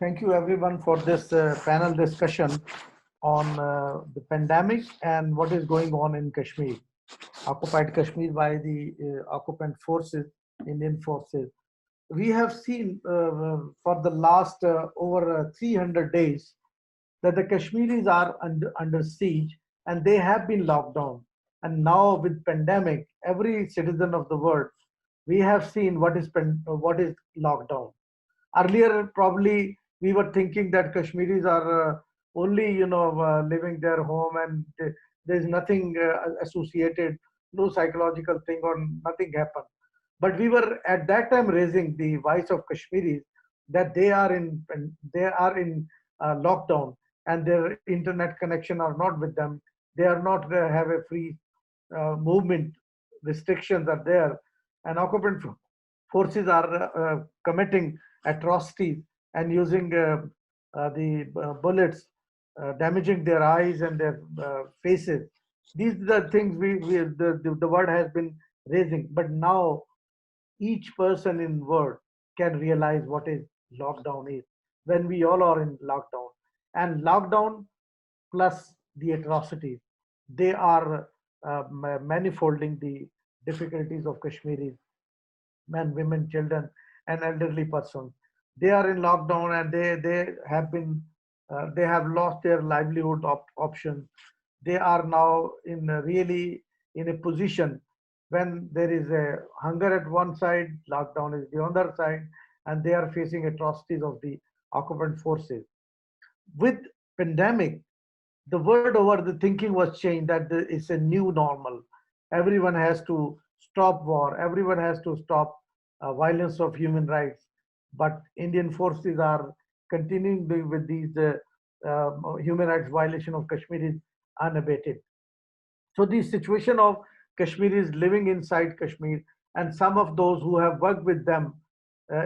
Thank you everyone for this panel discussion on the pandemic and what is going on in Kashmir, occupied Kashmir by the occupant forces, Indian forces. We have seen for the last over 300 days that the Kashmiris are under siege and they have been locked down. And now with pandemic, every citizen of the world, we have seen what is lockdown. Earlier, probably we were thinking that Kashmiris are only, living their home and there's nothing associated, no psychological thing or nothing happened. But we were at that time raising the voice of Kashmiris that they are in lockdown and their internet connection are not with them. They are not have a free movement. Restrictions are there, and occupant forces are committing atrocities and using the bullets, damaging their eyes and their faces. These are the things the world has been raising. But now each person in world can realize what is lockdown is when we all are in lockdown. And lockdown plus the atrocities, they are manifolding the difficulties of Kashmiris, men, women, children, and elderly persons. They are in lockdown and they have lost their livelihood options. They are now in really in a position when there is a hunger at one side, lockdown is the other side, and they are facing atrocities of the occupant forces. With pandemic, the world over, the thinking was changed that it's a new normal. Everyone has to stop war. Everyone has to stop violence of human rights. But Indian forces are continuing with these human rights violation of Kashmir is unabated. So the situation of Kashmiris living inside Kashmir and some of those who have worked with them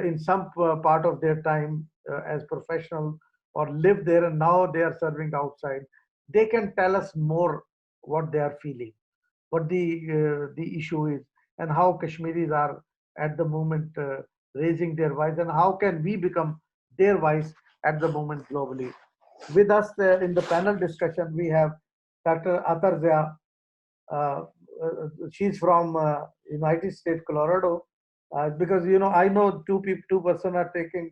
in some part of their time as professional or live there and now they are serving outside, they can tell us more what they are feeling, what the issue is, and how Kashmiris are at the moment raising their voice, and how can we become their voice at the moment globally. With us in the panel discussion, we have Dr. Atar Zia. Uh, she's from United States, Colorado. Because I know two person are taking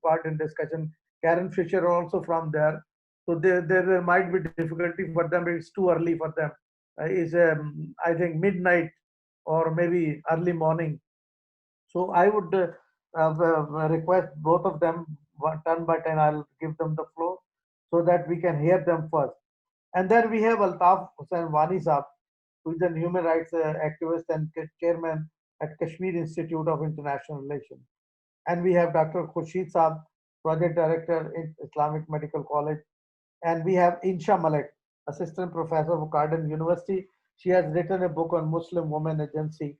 part in discussion. Karen Fisher also from there, so there might be difficulty for them. It's too early for them. Is I think midnight or maybe early morning. So I would request both of them turn by turn. I'll give them the floor so that we can hear them first. And then we have Altaf Hussain Wani Saab, who is a human rights activist and chairman at Kashmir Institute of International Relations. And we have Dr. Khurshid Saab, project director in Islamic Medical College. And we have Insha Malik, assistant professor of Cardiff University. She has written a book on Muslim women agency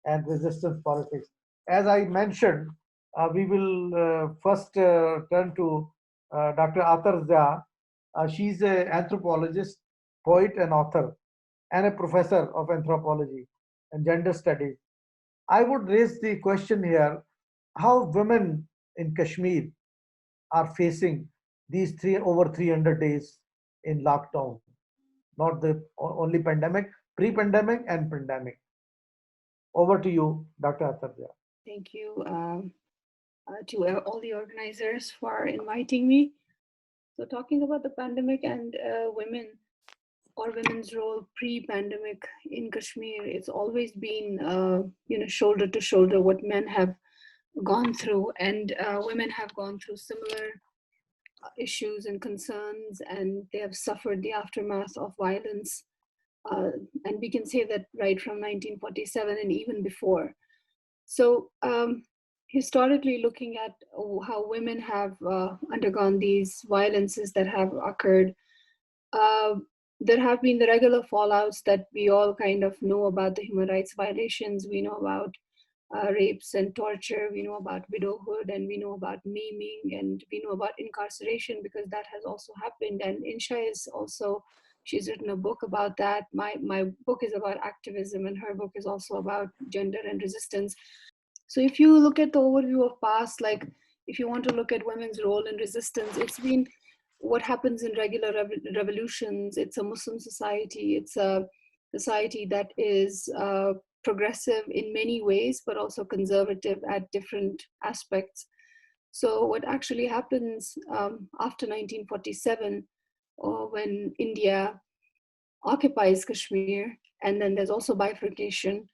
and resistance politics. As I mentioned, we will first turn to Dr. Atar Zia. She's an anthropologist, poet, and author, and a professor of anthropology and gender studies. I would raise the question here how women in Kashmir are facing these over 300 days in lockdown, not the only pandemic, pre-pandemic and pandemic. Over to you, Dr. Atarja. Thank you to all the organizers for inviting me. So talking about the pandemic and women or women's role pre-pandemic in Kashmir, it's always been, shoulder to shoulder what men have gone through, and women have gone through similar issues and concerns, and they have suffered the aftermath of violence. And we can say that right from 1947 and even before. So historically looking at how women have undergone these violences that have occurred, there have been the regular fallouts that we all kind of know about, the human rights violations. We know about rapes and torture, we know about widowhood, and we know about maiming, and we know about incarceration because that has also happened. And Insha is also, she's written a book about that. My book is about activism and her book is also about gender and resistance. So if you look at the overview of past, like if you want to look at women's role in resistance, it's been what happens in regular revolutions. It's a Muslim society. It's a society that is progressive in many ways, but also conservative at different aspects. So what actually happens after 1947, or when India occupies Kashmir, and then there's also bifurcation.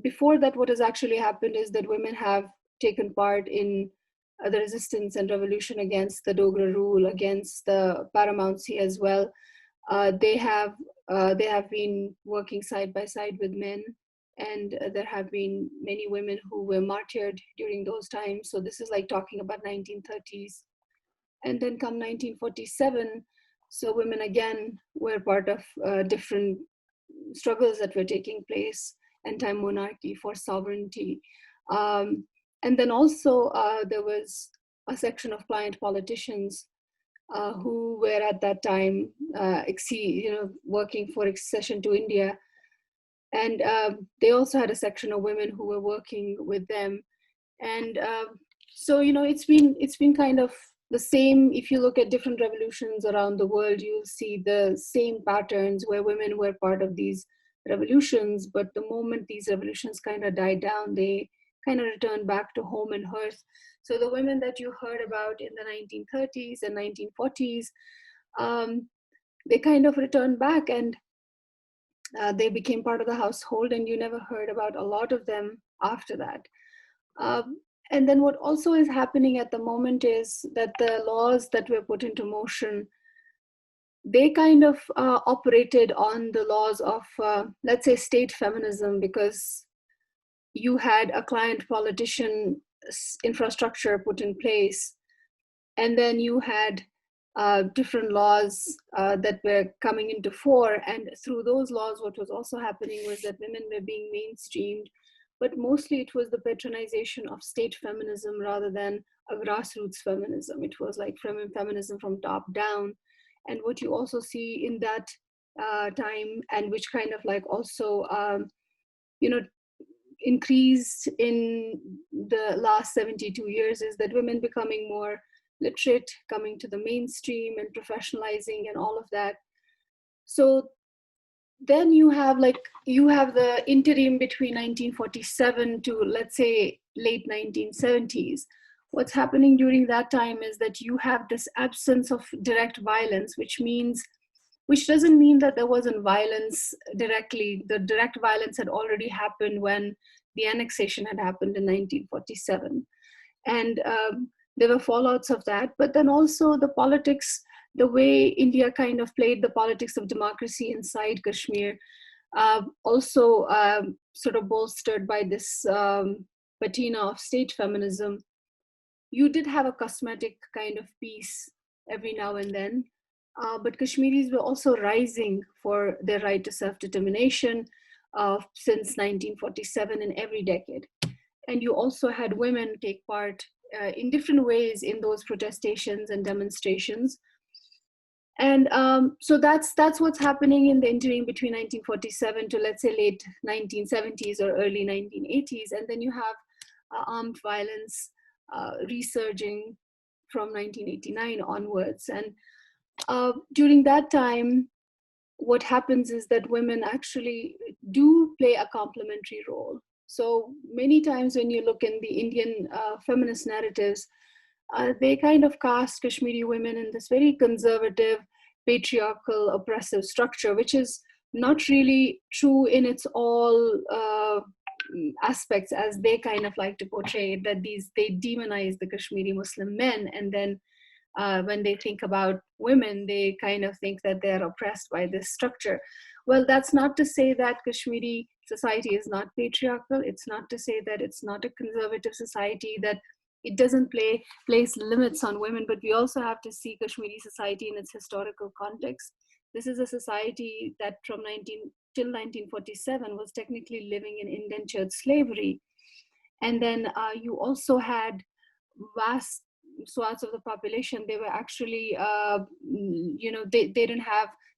Before that, what has actually happened is that women have taken part in the resistance and revolution against the Dogra rule, against the paramountcy as well. They have been working side by side with men, and there have been many women who were martyred during those times. So this is like talking about 1930s. And then come 1947, so women again were part of different struggles that were taking place, anti-monarchy, for sovereignty. And then also there was a section of client politicians who were at that time working for accession to India. And they also had a section of women who were working with them. And so, it's been kind of the same. If you look at different revolutions around the world, you'll see the same patterns where women were part of these revolutions. But the moment these revolutions kind of died down, they kind of returned back to home and hearth. So the women that you heard about in the 1930s and 1940s, they kind of returned back, and they became part of the household, and you never heard about a lot of them after that. And then what also is happening at the moment is that the laws that were put into motion, they kind of operated on the laws of, let's say, state feminism, because you had a client politician infrastructure put in place, and then you had different laws that were coming into fore. And through those laws, what was also happening was that women were being mainstreamed, but mostly it was the patronization of state feminism rather than a grassroots feminism. It was like feminism from top down. And what you also see in that time, and which kind of like also, increased in the last 72 years, is that women becoming more literate, coming to the mainstream and professionalizing and all of that. So then you have the interim between 1947 to, let's say, late 1970s. What's happening during that time is that you have this absence of direct violence, which doesn't mean that there wasn't violence directly. The direct violence had already happened when the annexation had happened in 1947. And there were fallouts of that. But then also the politics, the way India kind of played the politics of democracy inside Kashmir, also sort of bolstered by this patina of state feminism. You did have a cosmetic kind of peace every now and then, but Kashmiris were also rising for their right to self-determination since 1947 in every decade. And you also had women take part in different ways in those protestations and demonstrations. And so that's what's happening in the interim between 1947 to, let's say, late 1970s or early 1980s. And then you have armed violence resurging from 1989 onwards. And during that time, what happens is that women actually do play a complementary role. So many times when you look in the Indian feminist narratives, they kind of cast Kashmiri women in this very conservative, patriarchal, oppressive structure, which is not really true in its all aspects, as they kind of like to portray it, that they demonize the Kashmiri Muslim men, and then when they think about women, they kind of think that they're oppressed by this structure. Well, that's not to say that Kashmiri society is not patriarchal. It's not to say that it's not a conservative society, that it doesn't place limits on women, but we also have to see Kashmiri society in its historical context. This is a society that from 1947 was technically living in indentured slavery. And then you also had vast swaths of the population. They were actually,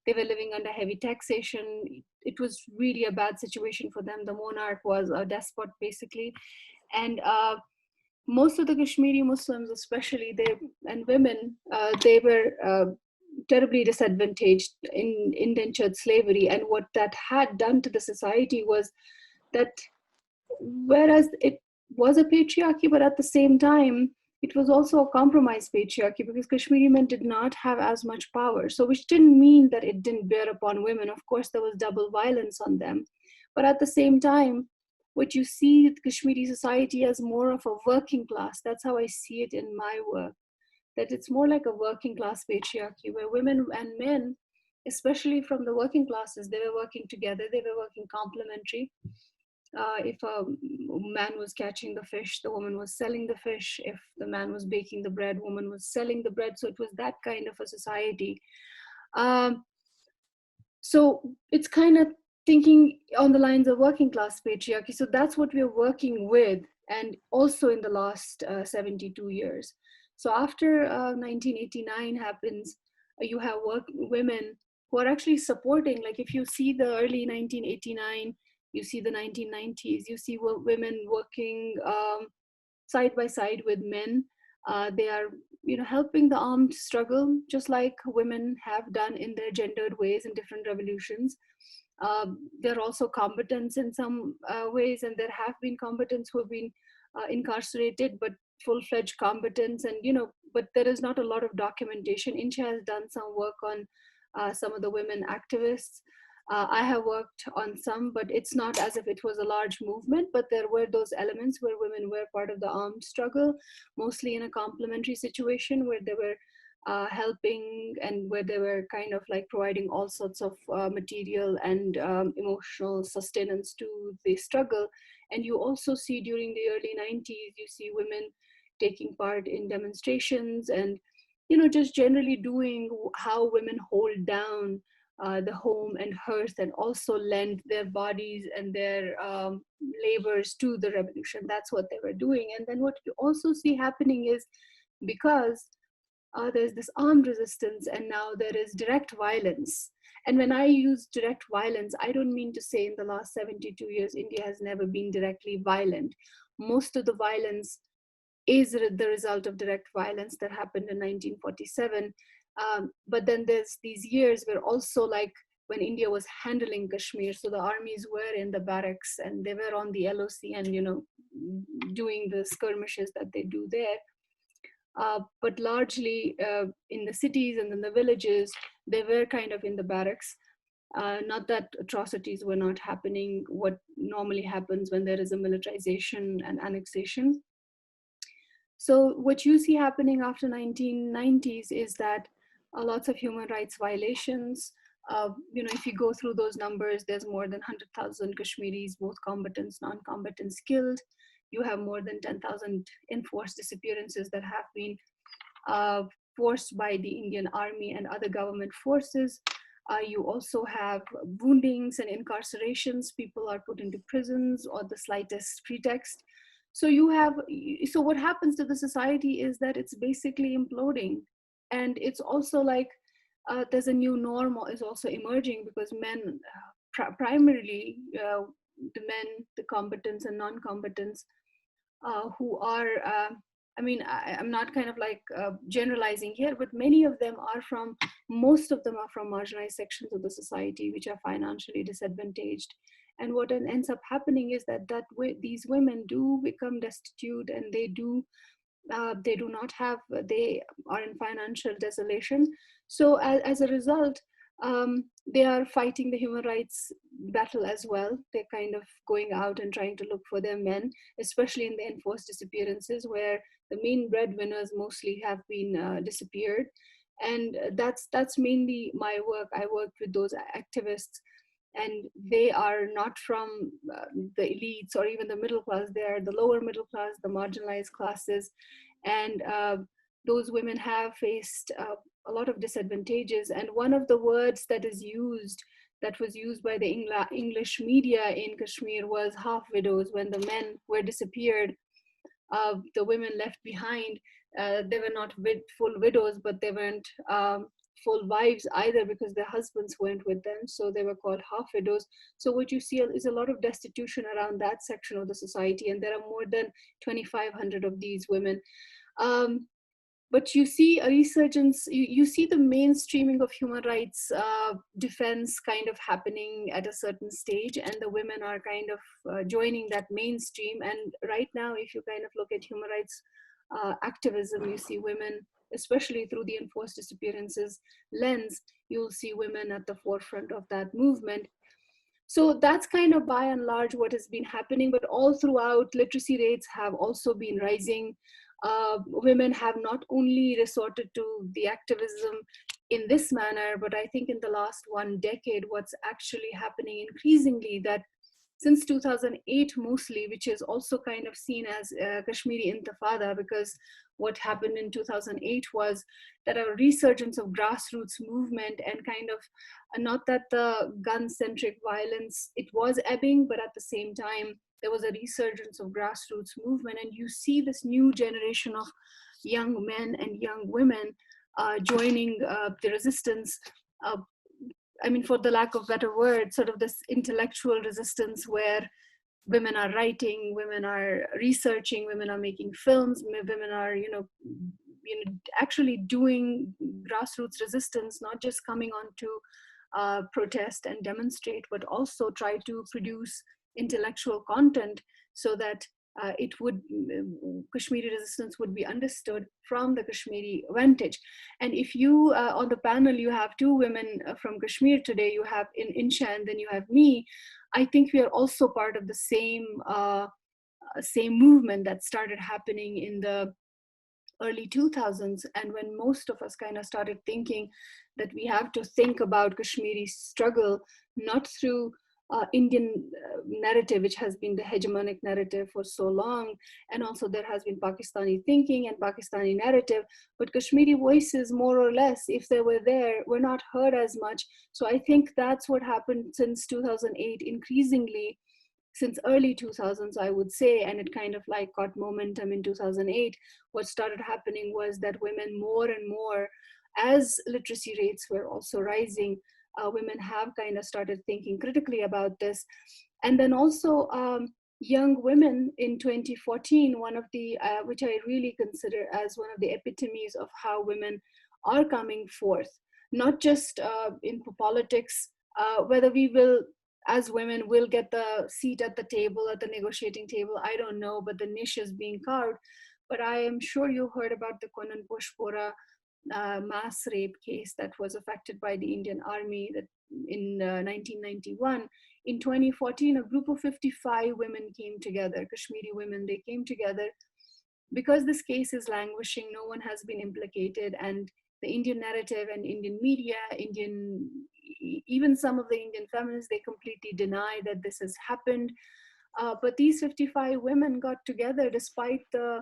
they were living under heavy taxation. It was really a bad situation for them. The monarch was a despot, basically. And most of the Kashmiri Muslims, especially and women, they were terribly disadvantaged in indentured slavery. And what that had done to the society was that, whereas it was a patriarchy, but at the same time, it was also a compromised patriarchy, because Kashmiri men did not have as much power. So, which didn't mean that it didn't bear upon women. Of course, there was double violence on them. But at the same time, what you see Kashmiri society as more of a working class. That's how I see it in my work, that it's more like a working class patriarchy, where women and men, especially from the working classes, they were working together, they were working complementary. If a man was catching the fish, the woman was selling the fish. If the man was baking the bread, woman was selling the bread. So it was that kind of a society. Um, so it's kind of thinking on the lines of working class patriarchy. So that's what we're working with, and also in the last 72 years. So after 1989 happens, you have women who are actually supporting. Like if you see the early 1989, you see the 1990s, you see women working side by side with men. They are, helping the armed struggle, just like women have done in their gendered ways in different revolutions. There are also combatants in some ways, and there have been combatants who have been incarcerated, but full-fledged combatants. And but there is not a lot of documentation. India has done some work on some of the women activists. I have worked on some, but it's not as if it was a large movement, but there were those elements where women were part of the armed struggle, mostly in a complementary situation where they were helping, and where they were kind of like providing all sorts of material and emotional sustenance to the struggle. And you also see during the early 90s, you see women taking part in demonstrations, and just generally doing how women hold down the home and hearth, and also lend their bodies and their labors to the revolution. That's what they were doing. And then what you also see happening is, because there's this armed resistance, and now there is direct violence. And when I use direct violence, I don't mean to say in the last 72 years, India has never been directly violent. Most of the violence is the result of direct violence that happened in 1947. But then there's these years where also, like when India was handling Kashmir, so the armies were in the barracks and they were on the LOC and, doing the skirmishes that they do there. But largely in the cities and in the villages, they were kind of in the barracks. Not that atrocities were not happening, what normally happens when there is a militarization and annexation. So what you see happening after 1990s is that lots of human rights violations. If you go through those numbers, there's more than 100,000 Kashmiris, both combatants, non-combatants, killed. You have more than 10,000 enforced disappearances that have been forced by the Indian Army and other government forces. You also have woundings and incarcerations. People are put into prisons or the slightest pretext. So what happens to the society is that it's basically imploding. And it's also like there's a new norm is also emerging, because men, primarily the men, the combatants and non-combatants, who are, I'm not kind of like generalizing here, but many of them most of them are from marginalized sections of the society, which are financially disadvantaged. And what ends up happening is that these women do become destitute, and they are in financial desolation. So as a result, they are fighting the human rights battle as well. They're kind of going out and trying to look for their men, especially in the enforced disappearances, where the main breadwinners mostly have been disappeared. And that's mainly my work. I worked with those activists, and they are not from the elites or even the middle class. They are the lower middle class, the marginalized classes. And those women have faced a lot of disadvantages. And one of the words that was used by the English media in Kashmir was half widows. When the men were disappeared, the women left behind, they were not full widows, but they weren't full wives either, because their husbands went with them, so they were called half widows. So what you see is a lot of destitution around that section of the society, and there are more than 2,500 of these women. But you see a resurgence, you see the mainstreaming of human rights defense kind of happening at a certain stage, and the women are kind of joining that mainstream. And right now, if you kind of look at human rights activism, you see women, especially through the enforced disappearances lens, you'll see women at the forefront of that movement. So that's kind of by and large what has been happening, but all throughout, literacy rates have also been rising. Women have not only resorted to the activism in this manner, but I think in the last 1 decade, what's actually happening increasingly, that since 2008 mostly, which is also kind of seen as Kashmiri Intifada, because what happened in 2008 was that a resurgence of grassroots movement, and kind of, not that the gun-centric violence, it was ebbing, but at the same time, there was a resurgence of grassroots movement, and you see this new generation of young men and young women joining the resistance. I mean, for the lack of better word, sort of this intellectual resistance where women are writing, women are researching, women are making films, women are, actually doing grassroots resistance, not just coming on to protest and demonstrate, but also try to produce intellectual content so that Kashmiri resistance would be understood from the Kashmiri vantage. And if you, on the panel, you have two women from Kashmir today, you have Insha and then you have me, I think we are also part of the same movement that started happening in the early 2000s, and when most of us kind of started thinking that we have to think about Kashmiri struggle not through Indian narrative, which has been the hegemonic narrative for so long, and also there has been Pakistani thinking and Pakistani narrative, but Kashmiri voices, more or less, if they were there, were not heard as much. So I think that's what happened since 2008, increasingly since early 2000s, I would say, and it kind of like got momentum in 2008. What started happening was that women more and more, as literacy rates were also rising, women have kind of started thinking critically about this. And then also young women in 2014, one of the, which I really consider as one of the epitomes of how women are coming forth, not just in politics, whether we will, as women, will get the seat at the table, at the negotiating table, I don't know, but the niche is being carved. But I am sure you heard about the Conan Pushpora mass rape case that was affected by the Indian Army that in 1991. In 2014, a group of 55 women came together, Kashmiri women, they came together because this case is languishing, no one has been implicated, and the Indian narrative and Indian media, even some of the Indian feminists, they completely deny that this has happened. But these 55 women got together despite the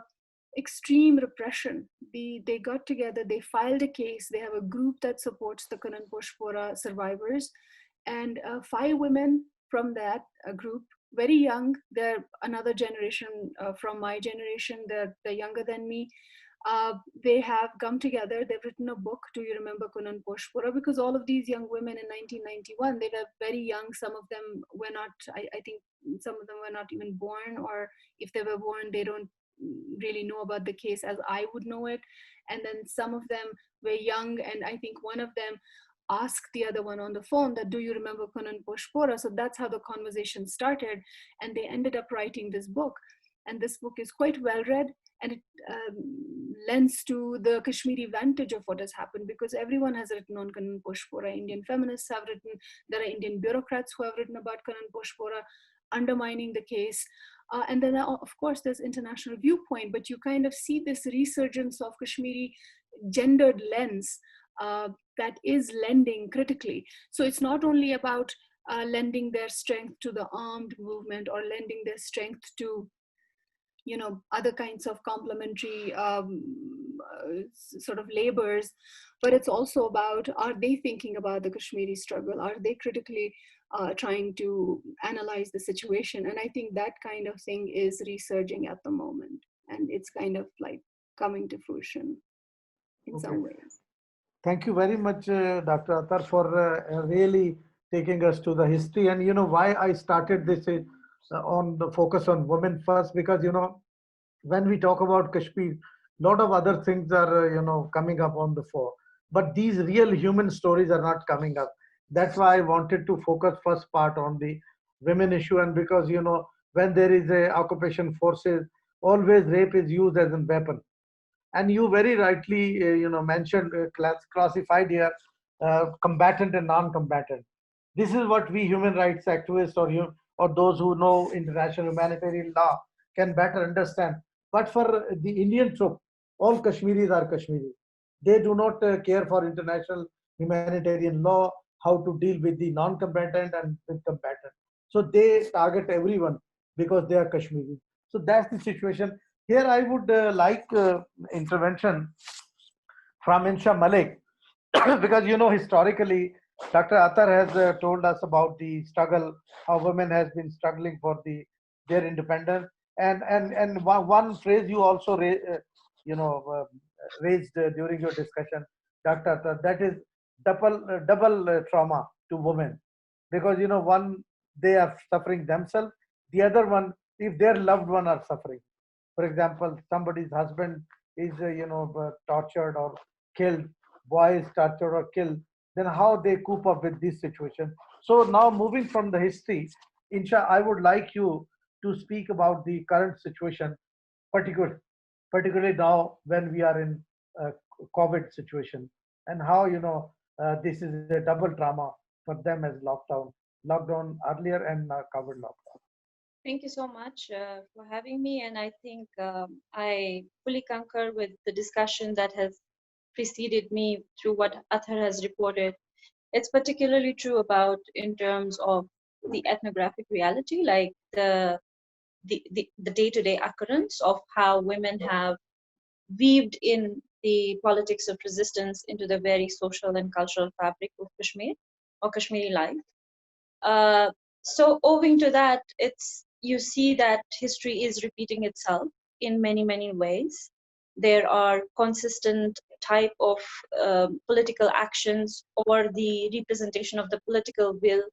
extreme repression. They got together, they filed a case, they have a group that supports the Kanan Pushpora survivors, and 5 women from that group, very young, they're another generation from my generation, they're younger than me. They have come together, they've written a book, Do You Remember Kunan Pushpora? Because all of these young women in 1991, they were very young. Some of them were not, I think some of them were not even born, or if they were born, they don't really know about the case as I would know it. And then some of them were young, and I think one of them asked the other one on the phone that, do you remember Kunan Pushpora? So that's how the conversation started, and they ended up writing this book. And this book is quite well read, and it lends to the Kashmiri vantage of what has happened, because everyone has written on Kanan Pushpora. Indian feminists have written, there are Indian bureaucrats who have written about Kanan Pushpora, undermining the case. And then, of course, there's international viewpoint, but you kind of see this resurgence of Kashmiri gendered lens that is lending critically. So it's not only about lending their strength to the armed movement or lending their strength to other kinds of complementary sort of labors, but it's also about, are they thinking about the Kashmiri struggle? Are they critically trying to analyze the situation? And I think that kind of thing is resurging at the moment, and it's kind of like coming to fruition in some ways. Thank you very much, Dr. Attar, for really taking us to the history. And you know why I started this on the focus on women first, because you know when we talk about Kashmir, a lot of other things are coming up on the fore, but these real human stories are not coming up. That's why I wanted to focus first part on the women issue, and because when there is a occupation forces, always rape is used as a weapon. And you very rightly mentioned classified here combatant and non-combatant. This is what we human rights activists or those who know international humanitarian law can better understand. But for the Indian troop, all Kashmiris are Kashmiris. They do not care for international humanitarian law, how to deal with the non-combatant and with combatant. So they target everyone because they are Kashmiri. So that's the situation. Here I would like intervention from Insha Malik, because historically, Dr. Attar has told us about the struggle, how women has been struggling for their independence, and one phrase you also you know uh, raised during your discussion, Dr. Attar, that is double trauma to women, because one, they are suffering themselves, the other one, if their loved one are suffering. For example, somebody's husband is tortured or killed, boy is tortured or killed, then how they cope up with this situation. So now moving from the history, Insha, I would like you to speak about the current situation, particular, particularly now when we are in uh, COVID situation, and how this is a double trauma for them as lockdown earlier and COVID lockdown. Thank you so much for having me. And I think I fully concur with the discussion that has preceded me through what Athar has reported. It's particularly true about in terms of the ethnographic reality, like the day-to-day occurrence of how women have weaved in the politics of resistance into the very social and cultural fabric of Kashmir or Kashmiri life. So owing to that, it's you see that history is repeating itself in many ways. There are consistent type of political actions or the representation of the political will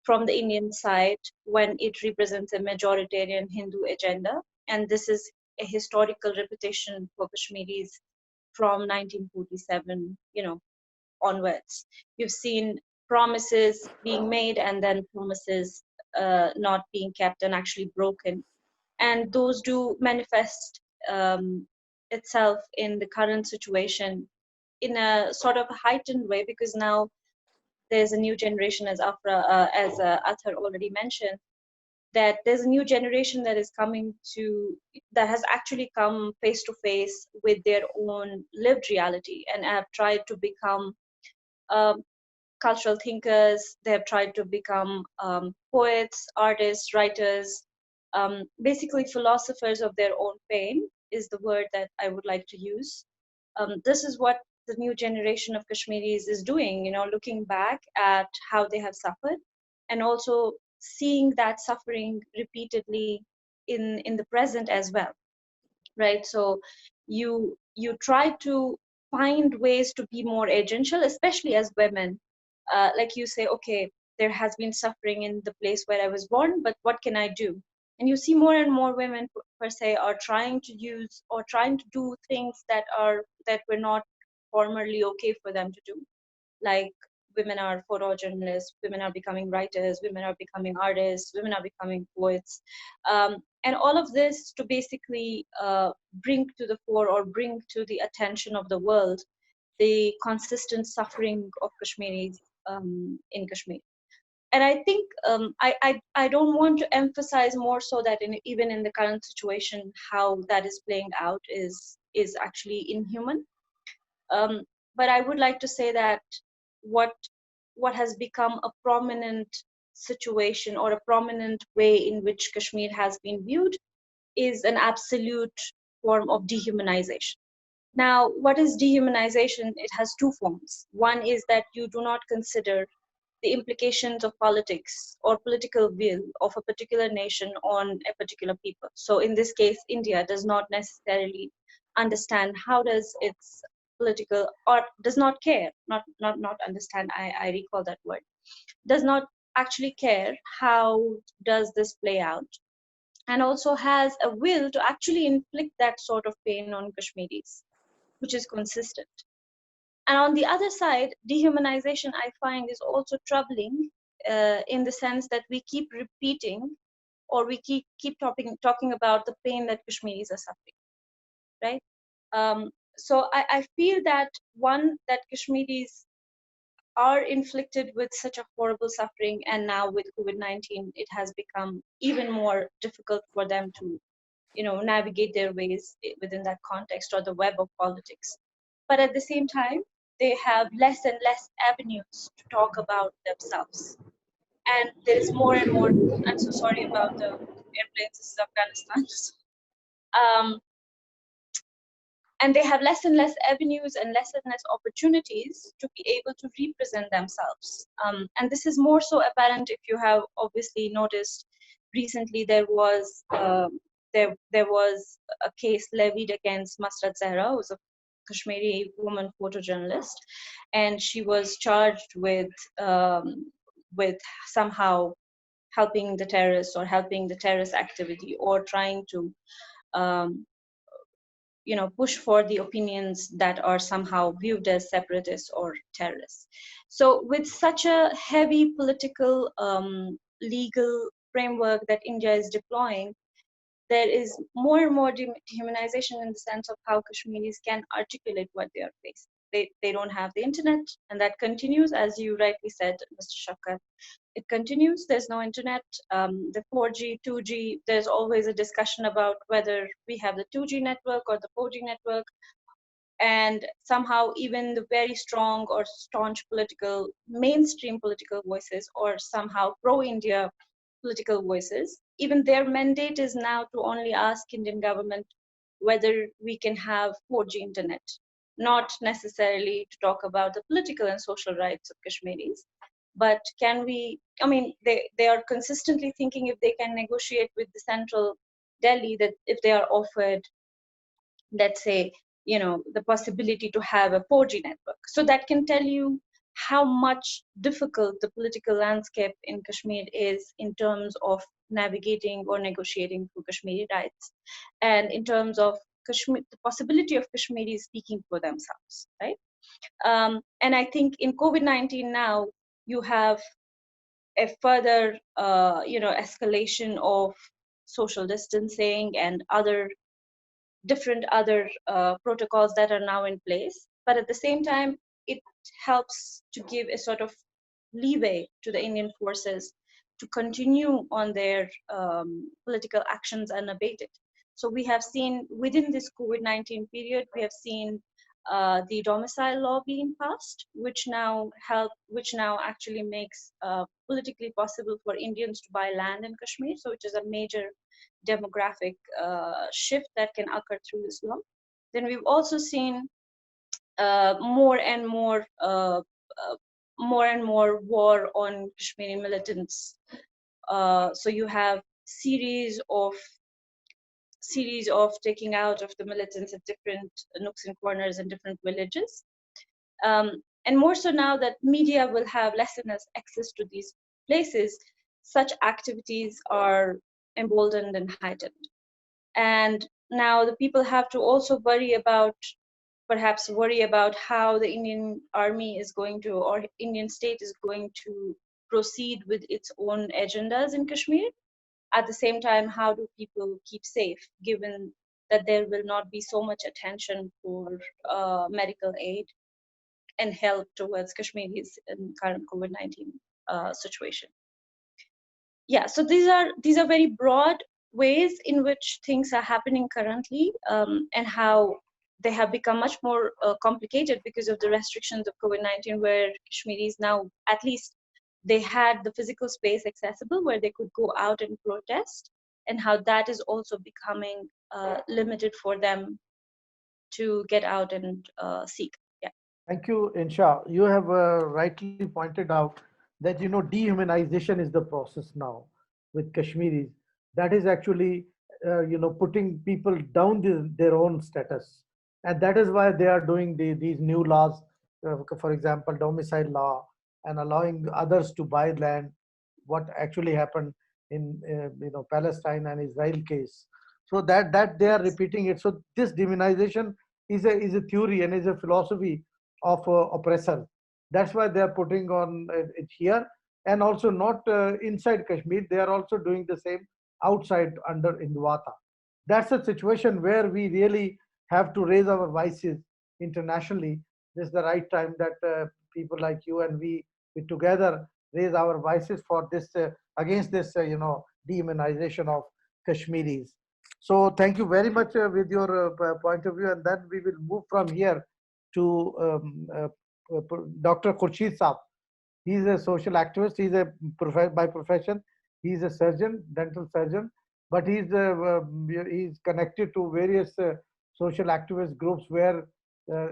from the Indian side when it represents a majoritarian Hindu agenda, and this is a historical repetition for Kashmiris from 1947, onwards. You've seen promises being made and then promises not being kept and actually broken. And those do manifest itself in the current situation in a sort of heightened way because now there's a new generation, as Athar already mentioned, that there's a new generation that is coming to that has actually come face to face with their own lived reality and have tried to become um, cultural thinkers. They have tried to become poets, artists, writers, basically philosophers of their own pain is the word that I would like to use. This is what the new generation of Kashmiris is doing, looking back at how they have suffered and also seeing that suffering repeatedly in the present as well, right? So you try to find ways to be more agential, especially as women. Like you say, okay, there has been suffering in the place where I was born, but what can I do? And you see more and more women per se are trying to use or trying to do things that were not formerly okay for them to do, like women are photojournalists, women are becoming writers, women are becoming artists, women are becoming poets, and all of this to basically bring to the fore or bring to the attention of the world the consistent suffering of Kashmiris in Kashmir. And I think I don't want to emphasize more so that even in the current situation, how that is playing out is actually inhuman. Um, but I would like to say that what what has become a prominent situation or a prominent way in which Kashmir has been viewed is an absolute form of dehumanization. Now, what is dehumanization? It has two forms. One is that you do not consider the implications of politics or political will of a particular nation on a particular people. So in this case, India does not necessarily understand how does its political, or does not care, not understand, I recall that word, does not actually care how does this play out, and also has a will to actually inflict that sort of pain on Kashmiris, which is consistent. And on the other side, dehumanization, I find, is also troubling in the sense that we keep repeating, or we keep talking about the pain that Kashmiris are suffering, right? So I feel that, one, that Kashmiris are inflicted with such a horrible suffering, and now with COVID-19, it has become even more difficult for them to, navigate their ways within that context or the web of politics. But at the same time, they have less and less avenues to talk about themselves. And there is more and more, I'm so sorry about the airplanes, this is Afghanistan. um, and they have less and less avenues and less opportunities to be able to represent themselves. And this is more so apparent if you have obviously noticed recently there was a case levied against Masrat Zahra, who was a Kashmiri woman photojournalist, and she was charged with somehow helping the terrorists or helping the terrorist activity or trying to um, push for the opinions that are somehow viewed as separatists or terrorists. So with such a heavy political legal framework that India is deploying, there is more and more dehumanization in the sense of how Kashmiris can articulate what they are facing. They don't have the internet, and that continues, as you rightly said, Mr. Shafkat. It continues. There's no internet. The 4G, 2G, there's always a discussion about whether we have the 2G network or the 4G network. And somehow even the very strong or staunch mainstream political voices, or somehow pro-India political voices, even their mandate is now to only ask Indian government whether we can have 4G internet, not necessarily to talk about the political and social rights of Kashmiris. But can we, they are consistently thinking if they can negotiate with the central Delhi, that if they are offered, let's say, the possibility to have a 4G network. So that can tell you how much difficult the political landscape in Kashmir is in terms of navigating or negotiating for Kashmiri rights, and in terms of Kashmir, the possibility of Kashmiris speaking for themselves, right? And I think in COVID-19 now, you have a further, escalation of social distancing and different other protocols that are now in place. But at the same time, it helps to give a sort of leeway to the Indian forces to continue on their political actions unabated. So we have seen within this COVID-19 period, we have seen the domicile law being passed, which now actually makes politically possible for Indians to buy land in Kashmir. So which is a major demographic shift that can occur through this law. Then we've also seen more and more war on Kashmiri militants. So you have series of taking out of the militants at different nooks and corners in different villages. And more so now that media will have less and less access to these places, such activities are emboldened and heightened. And now the people have to also perhaps worry about how the Indian army is going to, or Indian state is going to proceed with its own agendas in Kashmir. At the same time, how do people keep safe, given that there will not be so much attention for medical aid and help towards Kashmiris in current COVID-19 situation? Yeah, so these are very broad ways in which things are happening currently, and how they have become much more complicated because of the restrictions of COVID-19, where Kashmiris now, at least they had the physical space accessible where they could go out and protest, and how that is also becoming limited for them to get out and seek. Yeah. Thank you, Insha. You have rightly pointed out that dehumanization is the process now with Kashmiris. That is actually putting people down their own status And that is why they are doing these new laws, for example, domicile law, and allowing others to buy land, what actually happened in Palestine and Israel case. So that they are Yes. repeating it. So this demonization is a theory and is a philosophy of oppressor. That's why they are putting on it here, and also not inside Kashmir. They are also doing the same outside under Hindwata. That's a situation where we really have to raise our voices internationally. This is the right time that people like you and we together raise our voices for this against this demonization of Kashmiris. So thank you very much with your point of view, and then we will move from here to Dr. Khurshid Saab. He's a social activist. He's a by profession. He's a surgeon, dental surgeon, but he's connected to various social activist groups where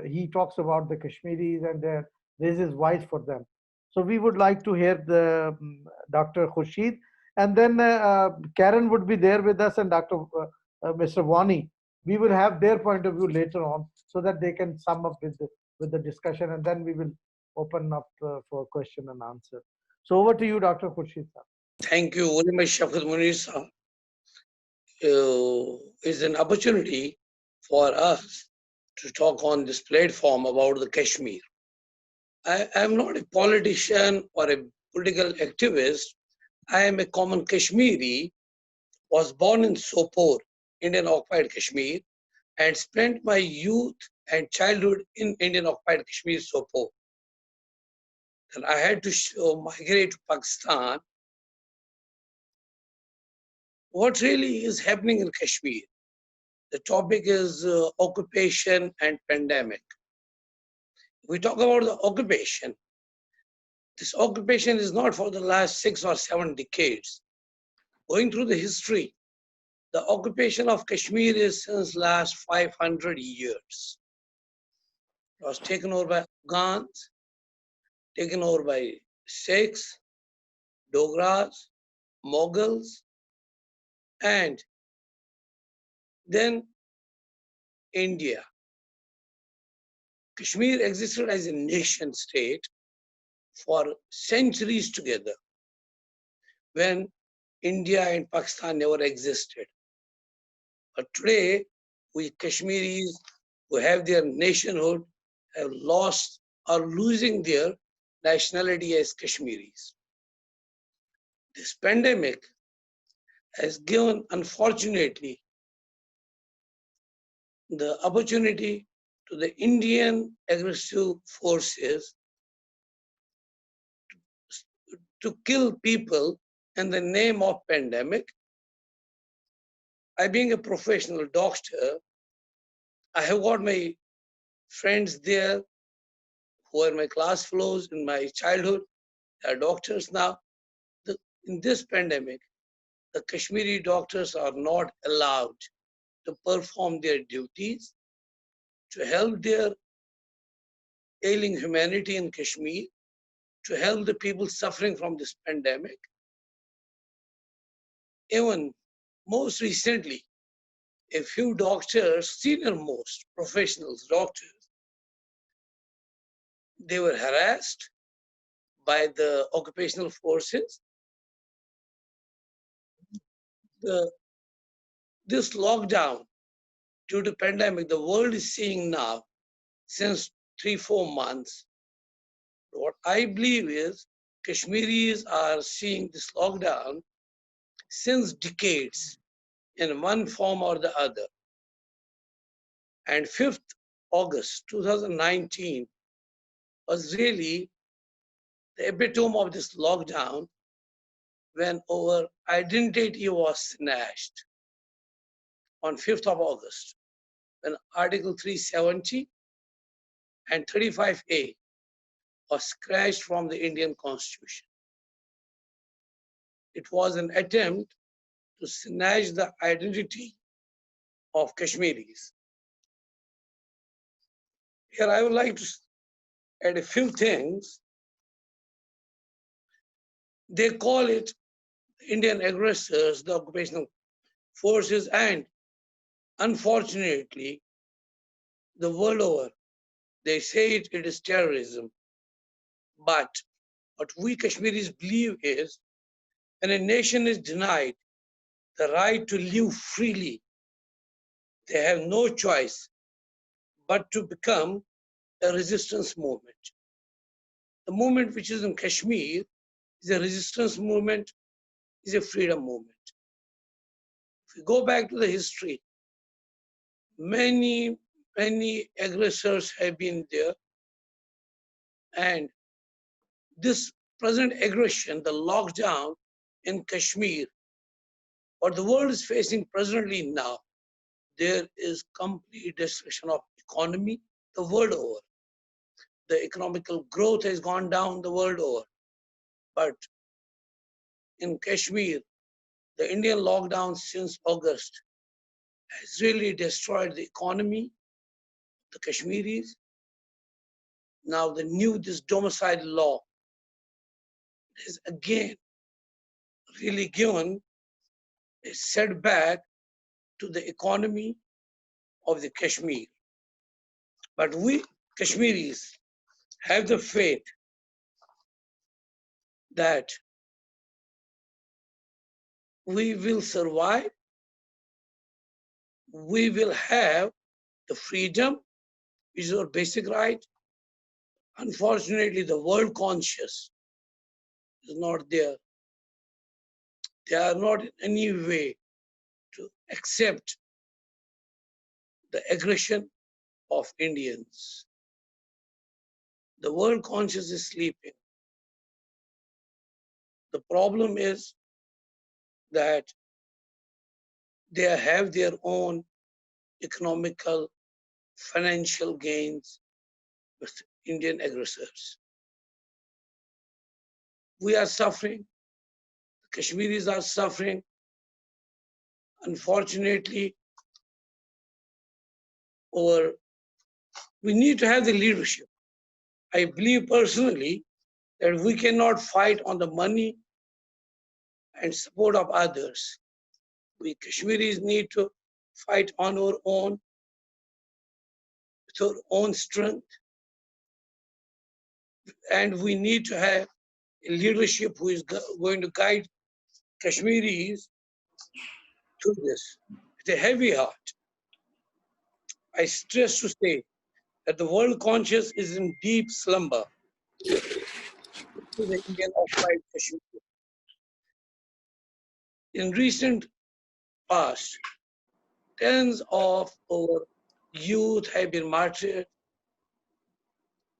he talks about the Kashmiris and raises voice for them. So we would like to hear the Dr. Khurshid, and then Karen would be there with us, and Dr. Mr. Wani. We will have their point of view later on, so that they can sum up with the discussion, and then we will open up for question and answer. So over to you, Dr. Khurshid. Thank you very much, Shafat Munir. It's an opportunity for us to talk on this platform about the Kashmir. I am not a politician or a political activist. I am a common Kashmiri, was born in Sopore, Indian occupied Kashmir, and spent my youth and childhood in Indian occupied Kashmir, Sopore. And I had to migrate to Pakistan. What really is happening in Kashmir? The topic is occupation and pandemic. We talk about the occupation. This occupation is not for the last 6 or 7 decades. Going through the history, the occupation of Kashmir is since last 500 years. It was taken over by Afghans, taken over by Sikhs, Dogras, Mughals, and then India. Kashmir existed as a nation state for centuries together when India and Pakistan never existed. But today, we Kashmiris who have their nationhood have lost or losing their nationality as Kashmiris. This pandemic has given, unfortunately, the opportunity to the Indian aggressive forces to kill people in the name of pandemic. I, being a professional doctor, I have got my friends there who are my class fellows in my childhood. They are doctors now. In this pandemic, the Kashmiri doctors are not allowed to perform their duties to help their ailing humanity in Kashmir, to help the people suffering from this pandemic. Even most recently, a few doctors, senior most professionals, doctors, they were harassed by the occupational forces. This lockdown due to pandemic, the world is seeing now since 3-4 months. What I believe is Kashmiris are seeing this lockdown since decades in one form or the other. And 5th August 2019 was really the epitome of this lockdown when our identity was snatched on 5th of August, when Article 370 and 35A was scratched from the Indian Constitution. It was an attempt to snatch the identity of Kashmiris. Here I would like to add a few things. They call it Indian aggressors, the occupational forces, and unfortunately, the world over, they say it is terrorism. But what we Kashmiris believe is when a nation is denied the right to live freely, they have no choice but to become a resistance movement. The movement which is in Kashmir is a resistance movement, is a freedom movement. If we go back to the history, many aggressors have been there, and this present aggression, the lockdown in Kashmir, what the world is facing presently now, there is complete destruction of economy the world over. The economical growth has gone down the world over. But in Kashmir, the Indian lockdown since August has really destroyed the economy, the Kashmiris. Now this domicile law has again really given a setback to the economy of the Kashmir. But we Kashmiris have the faith that we will survive, we will have the freedom, which is our basic right. Unfortunately, the world conscious is not there. They are not in any way to accept the aggression of Indians. The world conscious is sleeping. The problem is that they have their own economical, financial gains with Indian aggressors. We are suffering. The Kashmiris are suffering. Unfortunately, we need to have the leadership. I believe personally that we cannot fight on the money and support of others. We Kashmiris need to fight on our own, with our own strength, and we need to have a leadership who is going to guide Kashmiris through this with a heavy heart. I stress to say that the world conscious is in deep slumber to the Indian occupied Kashmir. In recent past, tens of our youth have been martyred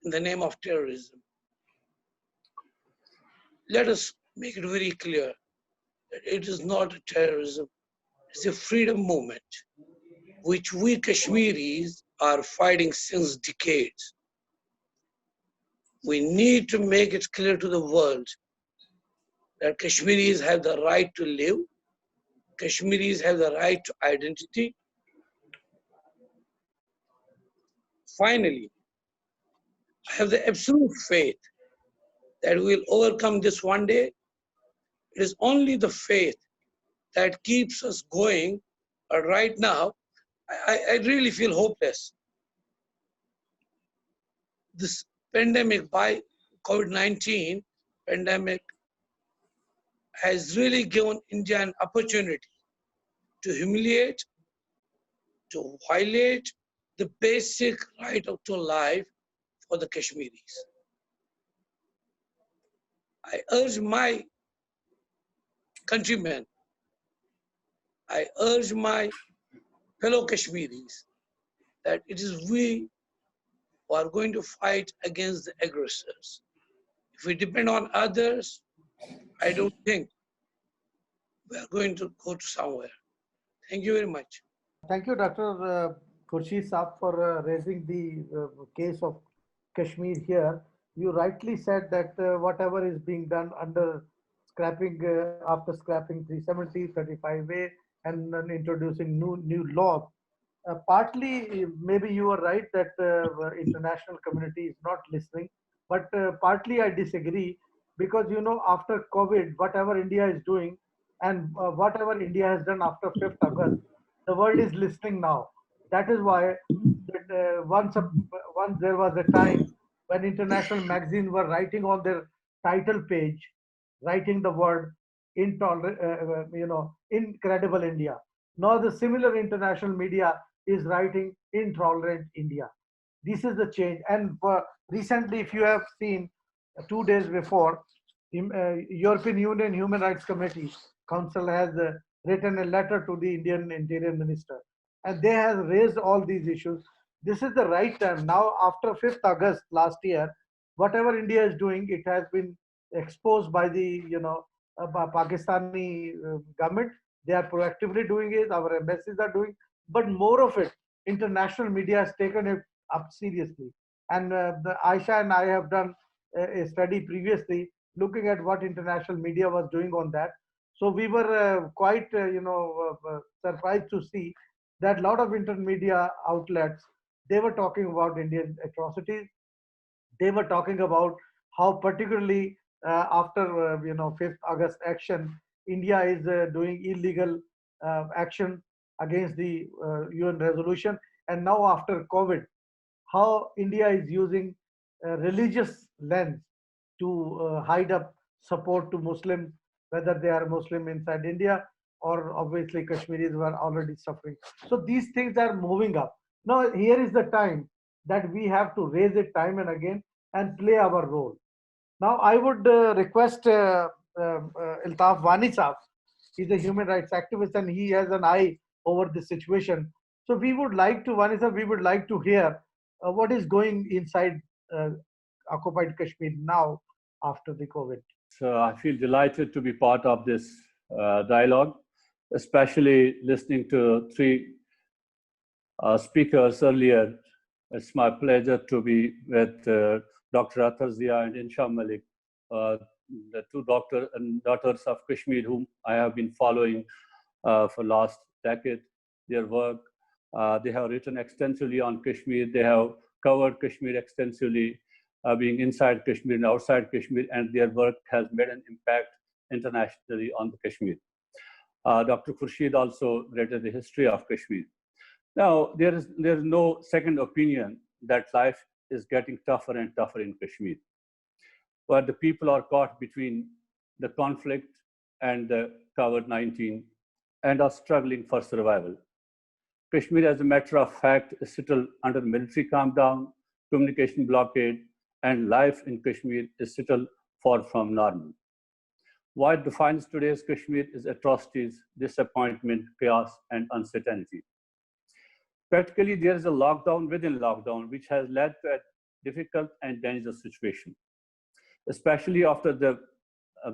in the name of terrorism. Let us make it very clear that it is not a terrorism, it's a freedom movement, which we Kashmiris are fighting since decades. We need to make it clear to the world that Kashmiris have the right to live, Kashmiris have the right to identity. Finally, I have the absolute faith that we will overcome this one day. It is only the faith that keeps us going. But right now, I really feel hopeless. This pandemic by COVID-19 pandemic has really given India an opportunity to humiliate, to violate the basic right to life for the Kashmiris. I urge my countrymen, I urge my fellow Kashmiris that it is we who are going to fight against the aggressors. If we depend on others, I don't think we are going to go to somewhere. Thank you very much. Thank you, Dr. Khurshid Saab, for raising the case of Kashmir here. You rightly said that whatever is being done under scrapping, after scrapping 370, 35A, and introducing new law, partly maybe you are right that international community is not listening, but partly I disagree, because after COVID, whatever India is doing and whatever India has done after 5th August, the world is listening now. That is why the once there was a time when international magazines were writing on their title page, writing the word incredible India. Now the similar international media is writing intolerant India. This is the change. And recently, if you have seen, 2 days before, European Union Human Rights Committee Council has written a letter to the Indian Interior Minister, and they have raised all these issues. This is the right time now. After 5th August last year, whatever India is doing, it has been exposed by the Pakistani government. They are proactively doing it. Our embassies are doing, but more of it, international media has taken it up seriously. And Aisha and I have done a study previously looking at what international media was doing on that. So we were quite, surprised to see that a lot of intermedia outlets, they were talking about Indian atrocities. They were talking about how particularly after 5th August action, India is doing illegal action against the UN resolution. And now after COVID, how India is using a religious lens to hide up support to Muslims, whether they are Muslim inside India or obviously Kashmiris were already suffering. So these things are moving up. Now here is the time that we have to raise it time and again and play our role. Now I would request Iltaf Wani Saab. He's a human rights activist and he has an eye over this situation. So we would like to, Wani Saab, we would like to hear what is going inside occupied Kashmir now after the COVID. So I feel delighted to be part of this dialogue, especially listening to three speakers earlier. It's my pleasure to be with Dr. Athar Zia and Insha Malik, the two daughters of Kashmir, whom I have been following for last decade, their work. They have written extensively on Kashmir. They have covered Kashmir extensively, being inside Kashmir and outside Kashmir, and their work has made an impact internationally on the Kashmir. Dr. Khurshid also read the history of Kashmir. Now, there is no second opinion that life is getting tougher and tougher in Kashmir, where the people are caught between the conflict and the COVID-19 and are struggling for survival. Kashmir, as a matter of fact, is still under military calm down, communication blockade, and life in Kashmir is still far from normal. What defines today's Kashmir is atrocities, disappointment, chaos, and uncertainty. Practically, there is a lockdown within lockdown, which has led to a difficult and dangerous situation. Especially after the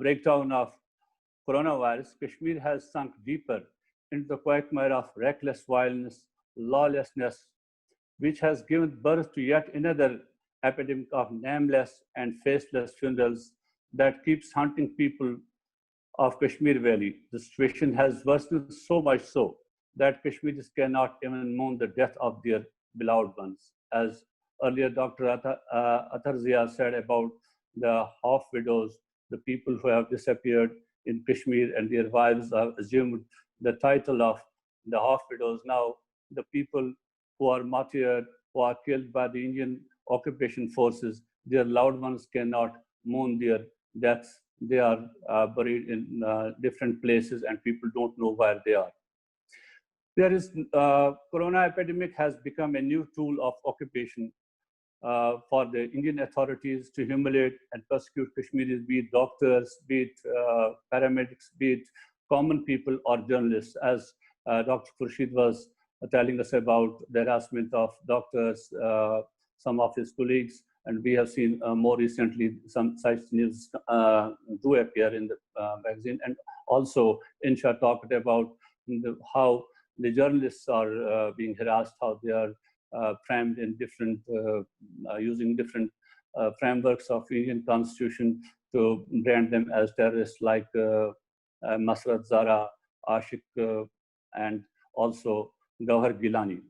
breakdown of coronavirus, Kashmir has sunk deeper into the quagmire of reckless violence, lawlessness, which has given birth to yet another epidemic of nameless and faceless funerals that keeps hunting people of Kashmir Valley. The situation has worsened so much so that Kashmiris cannot even mourn the death of their beloved ones. As earlier Dr. Athar Zia said about the half widows, the people who have disappeared in Kashmir and their wives have assumed the title of the half widows. Now, the people who are martyred, who are killed by the Indian occupation forces, their loved ones cannot mourn their deaths. They are buried in different places and people don't know where they are. There is, corona epidemic has become a new tool of occupation for the Indian authorities to humiliate and persecute Kashmiris, be it doctors, be it paramedics, be it common people or journalists, as Dr. Khurshid was telling us about the harassment of doctors, some of his colleagues, and we have seen more recently some such news do appear in the magazine. And also, Insha talked about how the journalists are being harassed, how they are framed in different, using different frameworks of Indian Constitution to brand them as terrorists, like Masrat Zara, Ashik, and also Gauhar Gilani.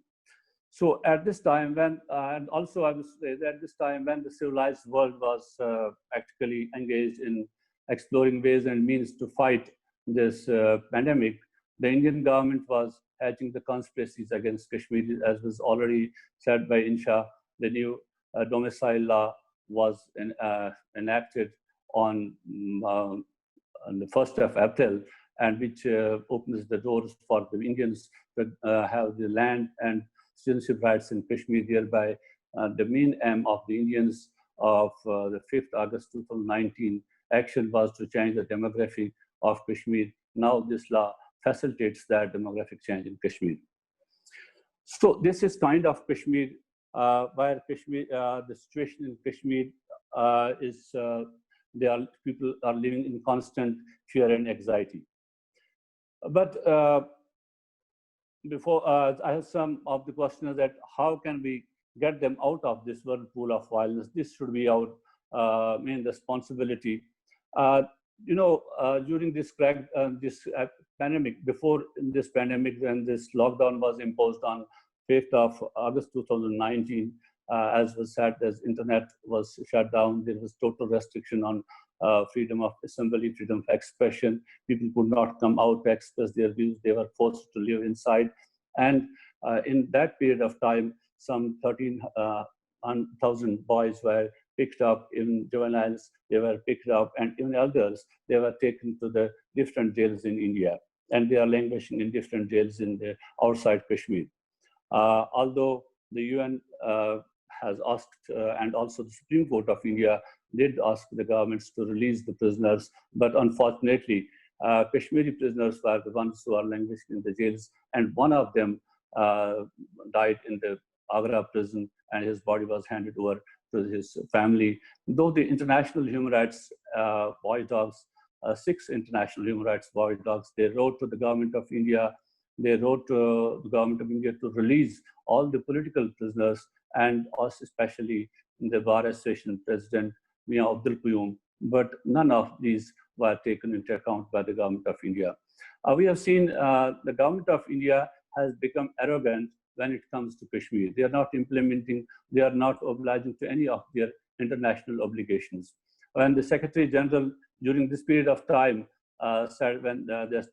So at this time when, and also I would say that at this time when the civilized world was actually engaged in exploring ways and means to fight this pandemic, The Indian government was hatching the conspiracies against Kashmir, as was already said by Insha. The new domicile law was enacted on the 1st of April, and which opens the doors for the Indians to have the land and citizenship rights in Kashmir. Thereby, the main aim of the Indians of the 5th August 2019 action was to change the demography of Kashmir. Now this law facilitates that demographic change in Kashmir. So this is kind of Kashmir, where Kashmir, the situation in Kashmir is people are living in constant fear and anxiety. But before I have some of the questions that how can we get them out of this whirlpool of violence? This should be our main responsibility. During this pandemic, before this pandemic, when this lockdown was imposed on 5th of August 2019, as was said, as internet was shut down, there was total restriction on freedom of assembly, freedom of expression. People could not come out to express their views. They were forced to live inside. And in that period of time, some 13,000 boys were picked up, even juveniles, they were picked up, and even elders, they were taken to the different jails in India. And they are languishing in different jails in the outside Kashmir. Although the UN has asked, and also the Supreme Court of India did ask the governments to release the prisoners, but unfortunately, Kashmiri prisoners were the ones who are languishing in the jails, and one of them died in the Agra prison, and his body was handed over to his family. Though the international human rights watchdogs, 6 international human rights watchdogs, they wrote to the government of India, they wrote to the government of India to release all the political prisoners, and also especially the Bar Association President, Mia Abdul Qayyum, but none of these were taken into account by the government of India. We have seen the government of India has become arrogant when it comes to Kashmir. They are not implementing, they are not obliging to any of their international obligations. When the Secretary General during this period of time said when this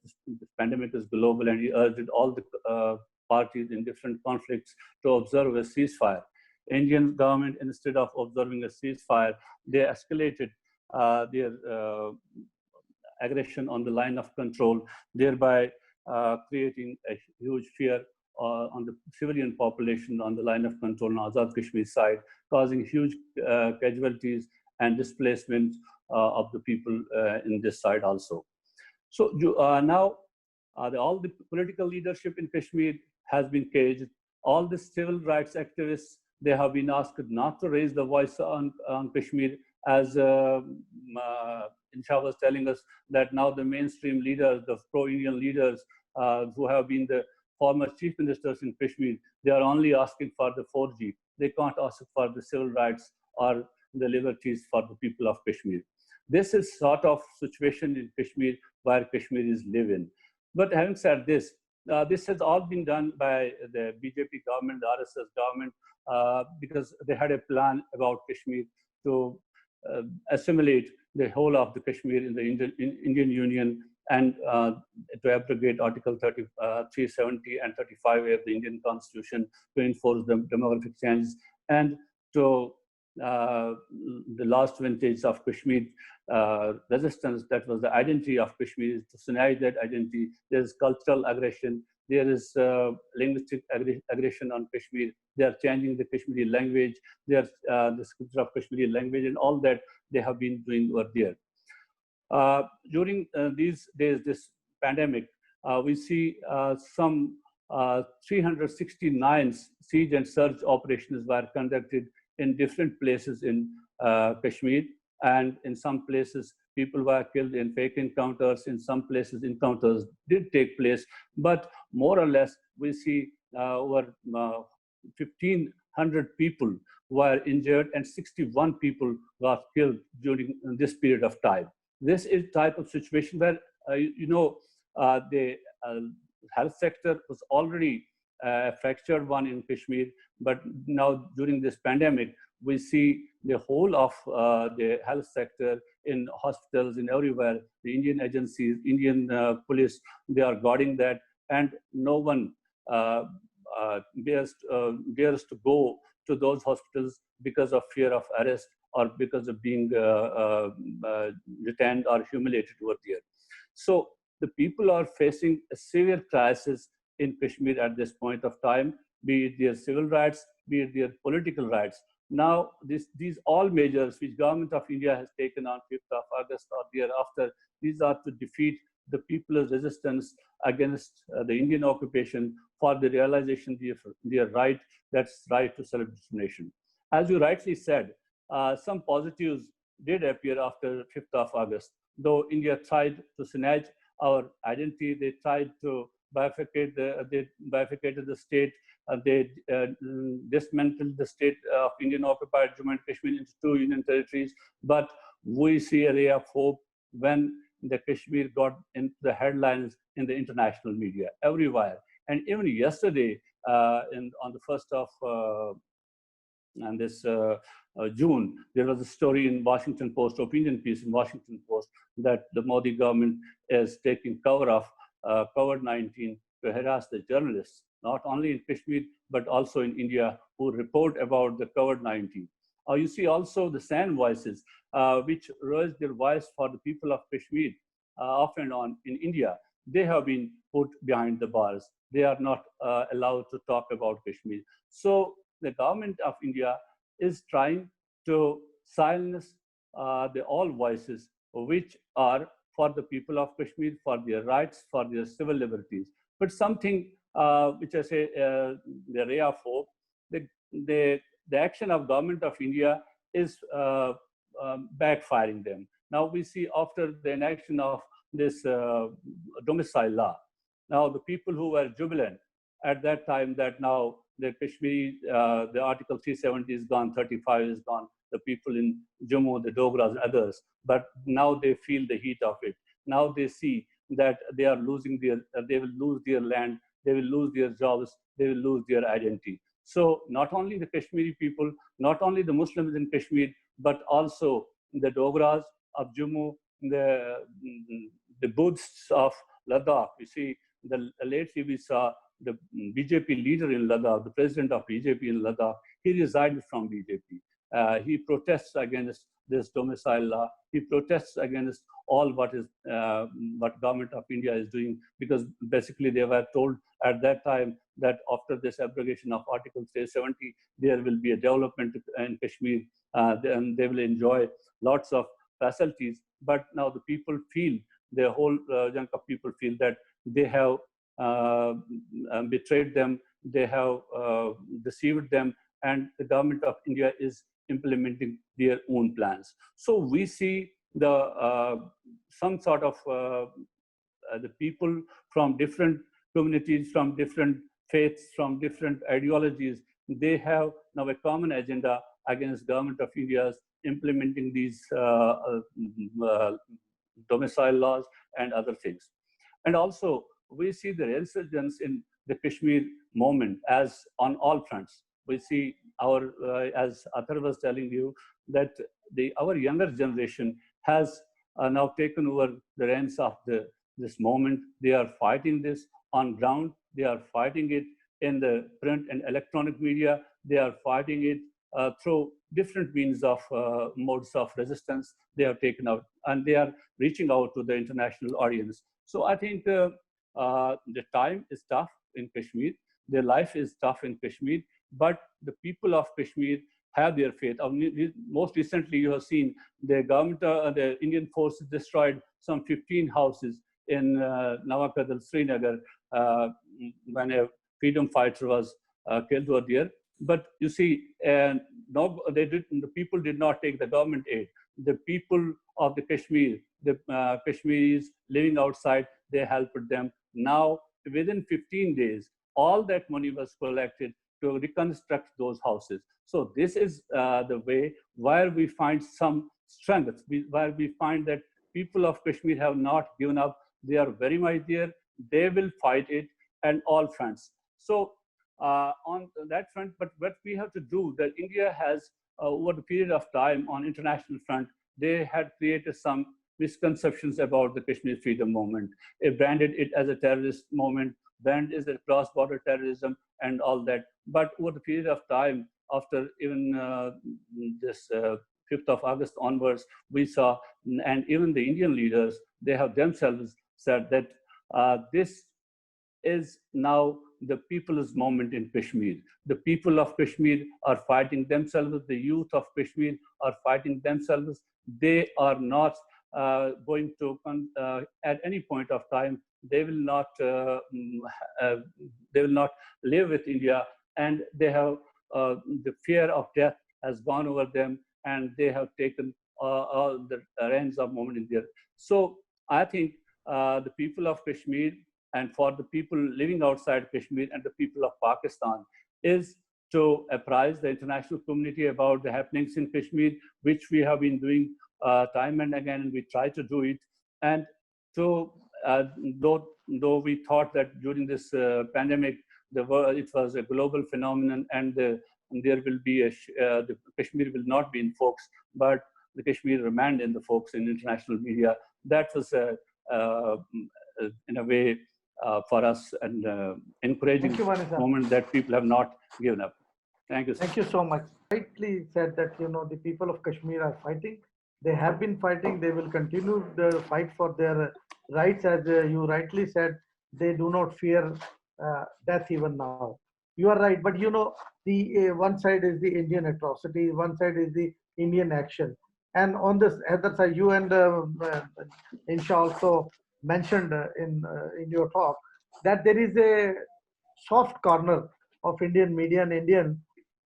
pandemic is global, and he urged all the parties in different conflicts to observe a ceasefire, Indian government, instead of observing a ceasefire, they escalated their aggression on the line of control, thereby creating a huge fear on the civilian population on the line of control on Azad Kashmir side, causing huge casualties and displacement of the people in this side also. So now all the political leadership in Kashmir has been caged. All the civil rights activists, they have been asked not to raise the voice on Kashmir, as Insha was telling us that now the mainstream leaders, the pro-Indian leaders who have been the former chief ministers in Kashmir, they are only asking for the 4G. They can't ask for the civil rights or the liberties for the people of Kashmir. This is sort of situation in Kashmir where Kashmiris live in. But having said this, this has all been done by the BJP government, the RSS government, because they had a plan about Kashmir to assimilate the whole of the Kashmir in the Indian Union, and to abrogate Article 370 and 35A of the Indian Constitution to enforce the demographic changes, and to the last vintage of Kashmir resistance, that was the identity of Kashmir, is to snatch that identity. There is cultural aggression, there is linguistic aggression on Kashmir. They are changing the Kashmiri language, they are the scripture of Kashmiri language, and all that they have been doing over there. During these days, this pandemic, we see some 369 siege and search operations were conducted in different places in Kashmir, and in some places people were killed in fake encounters. In some places encounters did take place, but more or less we see over 1,500 people were injured and 61 people got killed during this period of time. This is type of situation where the health sector was already a fractured one in Kashmir, but now during this pandemic, we see the whole of the health sector in hospitals, in everywhere, the Indian agencies, Indian police, they are guarding that, and no one dares to go to those hospitals because of fear of arrest or because of being detained or humiliated over there. So the people are facing a severe crisis in Kashmir at this point of time, be it their civil rights, be it their political rights. Now, these all measures which government of India has taken on 5th of August or thereafter, these are to defeat the people's resistance against the Indian occupation for the realization of their right, that's right to self-determination. As you rightly said, some positives did appear after 5th of August. Though India tried to snatch our identity, they tried to bifurcate they bifurcated the state, they dismantled the state of Indian occupied Jammu and Kashmir into 2 union territories. But we see a ray of hope when the Kashmir got into the headlines in the international media, everywhere. And even yesterday, on the 1st of June, there was a story in Washington Post, opinion piece in Washington Post, that the Modi government is taking cover of COVID-19 to harass the journalists, not only in Kashmir, but also in India, who report about the COVID-19. You see also the SAN voices, which raise their voice for the people of Kashmir, off and on in India. They have been put behind the bars. They are not allowed to talk about Kashmir. So the government of India is trying to silence the all voices which are for the people of Kashmir, for their rights, for their civil liberties. But something which I say, the ray of hope, the action of government of India is backfiring them. Now we see after the inaction of this domicile law, now the people who were jubilant at that time that now the Kashmiri, the Article 370 is gone, 35 is gone, the people in Jammu, the Dogras and others, but now they feel the heat of it. Now they see that they are losing their, they will lose their land, they will lose their jobs, they will lose their identity. So not only the Kashmiri people, not only the Muslims in Kashmir, but also the Dogras of Jammu, the Buddhists of Ladakh. You see, lately we saw the BJP leader in Ladakh, the president of BJP in Ladakh, he resigned from BJP. He protests against this domicile law. He protests against all what government of India is doing, because basically they were told at that time that after this abrogation of Article 370, there will be a development in Kashmir, and they will enjoy lots of facilities. But now the people feel, the whole chunk of people feel that they have betrayed them, they have deceived them, and the government of India is implementing their own plans. So we see the some sort of the people from different communities, from different faiths, from different ideologies, they have now a common agenda against government of India's implementing these domicile laws and other things. And also, we see the resurgence in the Kashmir movement as on all fronts. We see our, as Athar was telling you, that our younger generation has now taken over the reins of this movement. They are fighting this on ground. They are fighting it in the print and electronic media. They are fighting it through different means of modes of resistance they have taken out, and they are reaching out to the international audience. So I think the time is tough in Kashmir. Their life is tough in Kashmir, but the people of Kashmir have their faith. Most recently, you have seen the government, the Indian forces destroyed some 15 houses in Nawakadal, Srinagar, when a freedom fighter was killed over there. But you see, no, the people did not take the government aid. The people of the Kashmir, the Kashmiris living outside, they helped them. Now, within 15 days, all that money was collected to reconstruct those houses. So this is the way where we find some strength, where we find that people of Kashmir have not given up. They are very much there. They will fight it on all fronts. So on that front, but what we have to do, that India has over the period of time on international front, they had created some misconceptions about the Kashmir freedom movement. They branded it as a terrorist movement, branded it as cross-border terrorism and all that. But over the period of time, after even this 5th of August onwards, we saw, and even the Indian leaders, they have themselves said that this is now the people's moment in Kashmir. The people of Kashmir are fighting themselves. The youth of Kashmir are fighting themselves. They are not going to, at any point of time, they will not live with India, and they have the fear of death has gone over them, and they have taken all the reins of moment in there. So I think the people of Kashmir, and for the people living outside Kashmir and the people of Pakistan, is to apprise the international community about the happenings in Kashmir, which we have been doing time and again, and we try to do it. And so, though we thought that during this pandemic, it was a global phenomenon, and there will be the Kashmir will not be in focus, but the Kashmir remained in the focus in international media. That was in a way for us and encouraging moment that people have not given up. Thank you. Thank you so much. Rightly said that the people of Kashmir are fighting. They have been fighting. They will continue the fight for their rights, as you rightly said. They do not fear death even now. You are right, but the one side is the Indian atrocity, one side is the Indian action, and on this other side, you and Insha also mentioned in your talk that there is a soft corner of Indian media and Indian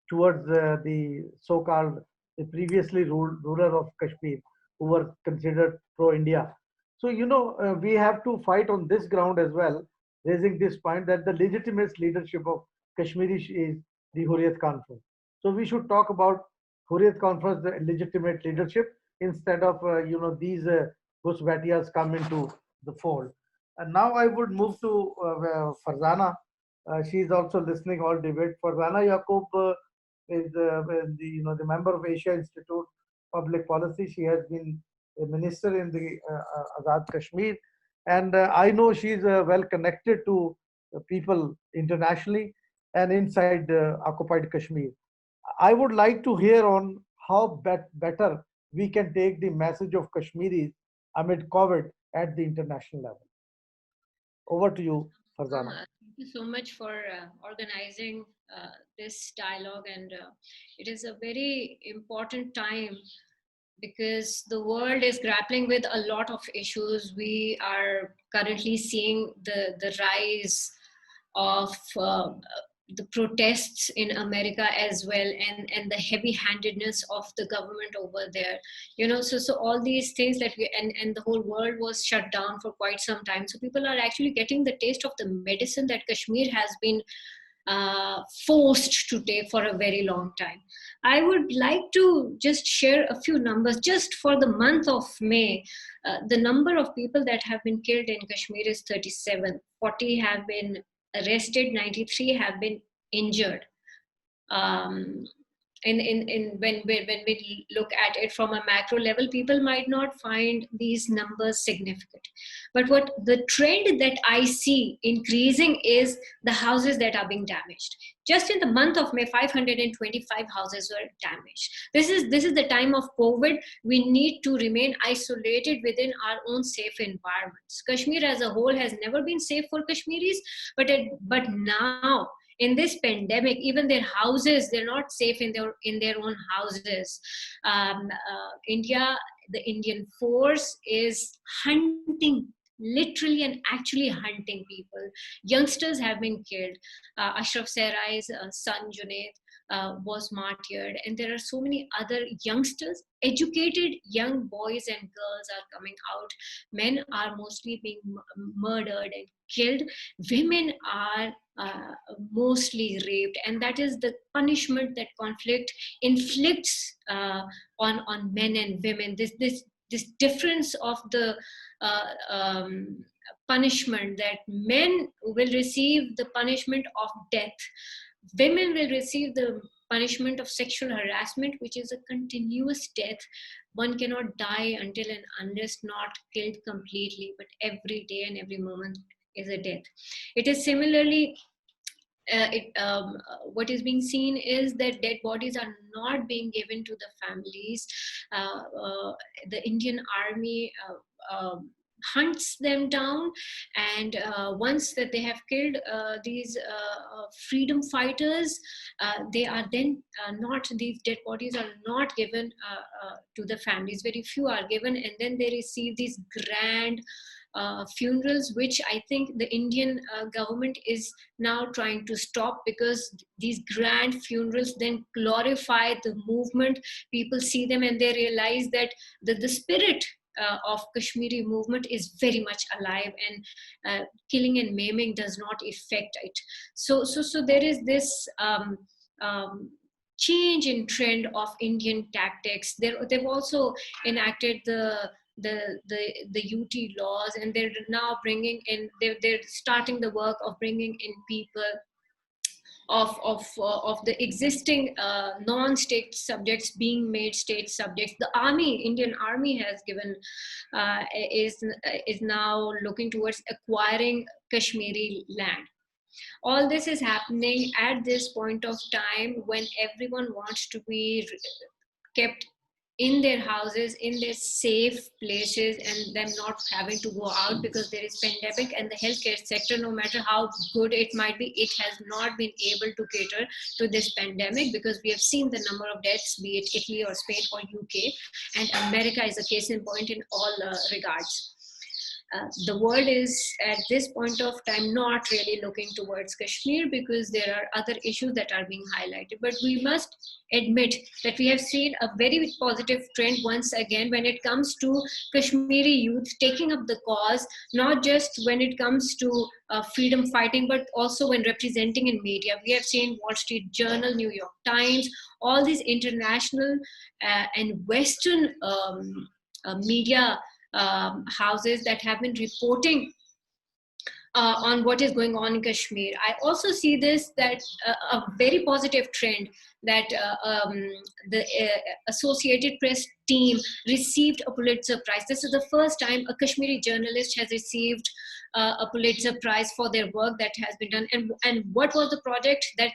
towards the so-called the previously ruler of Kashmir, who were considered pro-India. So we have to fight on this ground as well, raising this point that the legitimate leadership of Kashmiri is the Hurriyat Conference. So we should talk about Hurriyat Conference, the legitimate leadership, instead of these Ghusbatias come into the fold. And now I would move to Farzana. She is also listening all debate. Farzana Yaqub is the member of Asia Institute Public Policy. She has been a minister in the Azad Kashmir, and I know she is well connected to people internationally and inside occupied Kashmir. I would like to hear on how better we can take the message of Kashmiris amid COVID at the international level. Over to you, Farzana. Thank you so much for organizing this dialogue, and it is a very important time because the world is grappling with a lot of issues. We are currently seeing the rise of the protests in America as well, and the heavy-handedness of the government over there. So all these things that and the whole world was shut down for quite some time. So people are actually getting the taste of the medicine that Kashmir has been forced to take for a very long time. I would like to just share a few numbers. Just for the month of May, the number of people that have been killed in Kashmir is 37. 40 have been arrested, 93 have been injured. When we look at it from a macro level, people might not find these numbers significant. But what the trend that I see increasing is the houses that are being damaged. Just in the month of May, 525 houses were damaged. This is the time of COVID. We need to remain isolated within our own safe environments. Kashmir as a whole has never been safe for Kashmiris, but now, in this pandemic, even their houses, they're not safe in their own houses. The Indian force is hunting, literally and actually hunting people. Youngsters have been killed. Ashraf Serai's son Junaid was martyred, and there are so many other youngsters, educated young boys and girls are coming out. Men are mostly being murdered and killed. Women are mostly raped, and that is the punishment that conflict inflicts on men and women. This difference of the punishment, that men will receive the punishment of death, women will receive the punishment of sexual harassment, which is a continuous death. One cannot die until and unless not killed completely, but every day and every moment is a death. It is similarly, what is being seen is that dead bodies are not being given to the families. The Indian army hunts them down, and once that they have killed these freedom fighters, they are then not, these dead bodies are not given to the families. Very few are given, and then they receive these grand funerals, which I think the Indian government is now trying to stop, because these grand funerals then glorify the movement. People see them and they realize that the spirit of Kashmiri movement is very much alive, and killing and maiming does not affect it. So there is this change in trend of Indian tactics. They've also enacted the UT laws, and they're now bringing in, they're starting the work of bringing in people of the existing non-state subjects being made state subjects. The army, Indian army has given, is now looking towards acquiring Kashmiri land. All this is happening at this point of time when everyone wants to be kept in their houses, in their safe places, and them not having to go out because there is pandemic. And the healthcare sector, no matter how good it might be, it has not been able to cater to this pandemic, because we have seen the number of deaths, be it Italy or Spain or UK, and America is a case in point in all regards. The world is at this point of time not really looking towards Kashmir, because there are other issues that are being highlighted. But we must admit that we have seen a very positive trend once again when it comes to Kashmiri youth taking up the cause, not just when it comes to freedom fighting, but also when representing in media. We have seen Wall Street Journal, New York Times, all these international and Western media houses that have been reporting on what is going on in Kashmir. I also see this, that a very positive trend, that the Associated Press team received a Pulitzer Prize. This is the first time a Kashmiri journalist has received a Pulitzer Prize for their work that has been done. And what was the project that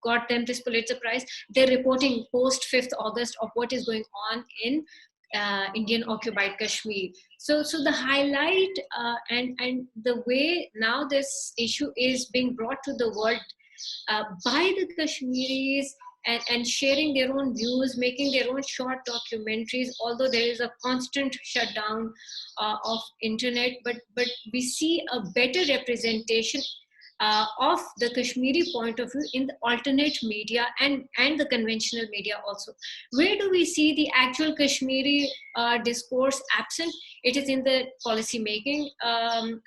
got them this Pulitzer Prize? They're reporting post 5th August of what is going on in Indian occupied Kashmir. So the highlight and the way now this issue is being brought to the world by the Kashmiris, and sharing their own views, making their own short documentaries, although there is a constant shutdown of internet, but we see a better representation of the Kashmiri point of view in the alternate media and the conventional media also. Where do we see the actual Kashmiri discourse absent? It is in the policy making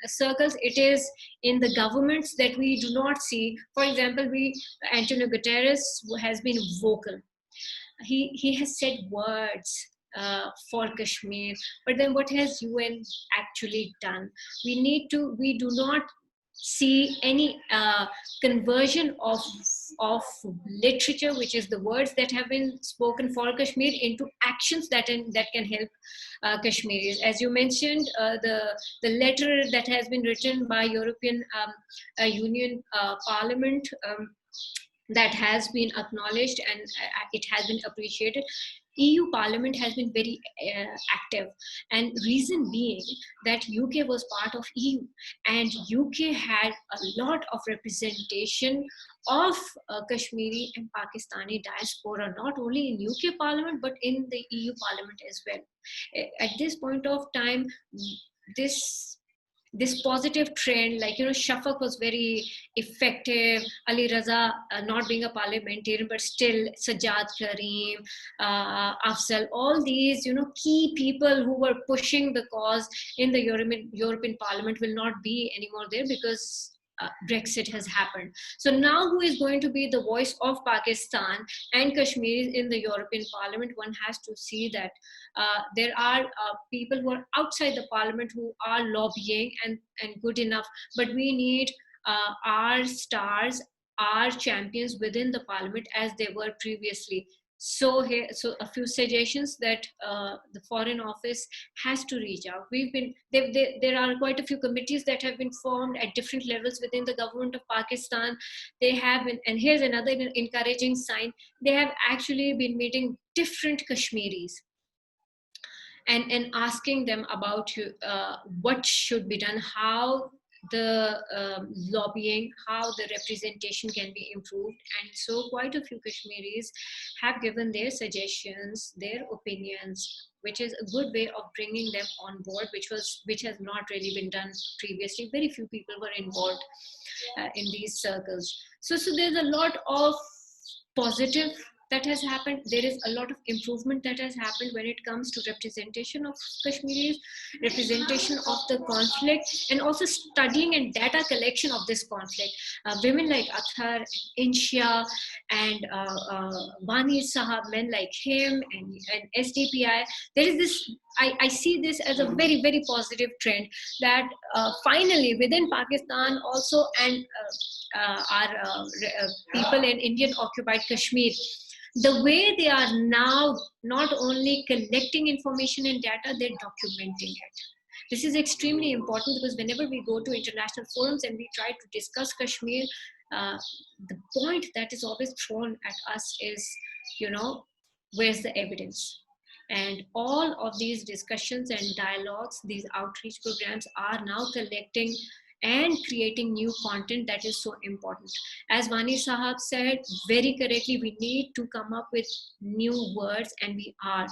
circles. It is in the governments that we do not see. For example, Antonio Guterres has been vocal. He has said words for Kashmir, but then what has UN actually done? We do not see any conversion of literature, which is the words that have been spoken for Kashmir, into actions that can help Kashmiris. As you mentioned, the letter that has been written by European Union Parliament, that has been acknowledged and it has been appreciated. EU Parliament has been very active, and reason being that UK was part of EU, and UK had a lot of representation of Kashmiri and Pakistani diaspora, not only in UK Parliament but in the EU Parliament as well. At this point of time, this positive trend, like, Shafaq was very effective, Ali Raza not being a parliamentarian, but still Sajjad Karim, Afzal, all these, key people who were pushing the cause in the European Parliament will not be anymore there, because Brexit has happened. So now who is going to be the voice of Pakistan and Kashmir in the European Parliament? One has to see that there are people who are outside the Parliament who are lobbying and good enough, but we need our stars are champions within the parliament as they were previously. So here, so a few suggestions that the Foreign Office has to reach out. There are quite a few committees that have been formed at different levels within the government of Pakistan. They have been, and here's another encouraging sign, they have actually been meeting different Kashmiris and asking them about what should be done, how the lobbying, how the representation can be improved. And so quite a few Kashmiris have given their suggestions, their opinions, which is a good way of bringing them on board, which has not really been done previously. Very few people were involved in these circles. So there's a lot of positive that has happened. There is a lot of improvement that has happened when it comes to representation of Kashmiris, representation of the conflict, and also studying and data collection of this conflict. Women like Athar, Insha, and Bani Sahab, men like him, and SDPI. There is this, I see this as a very, very positive trend that finally within Pakistan also, and our people in Indian occupied Kashmir, the way they are now not only collecting information and data, they're documenting it. This is extremely important because whenever we go to international forums and we try to discuss Kashmir, the point that is always thrown at us is, where's the evidence? And all of these discussions and dialogues, these outreach programs are now collecting and creating new content that is so important. As Vani Sahab said very correctly, we need to come up with new words, and we are.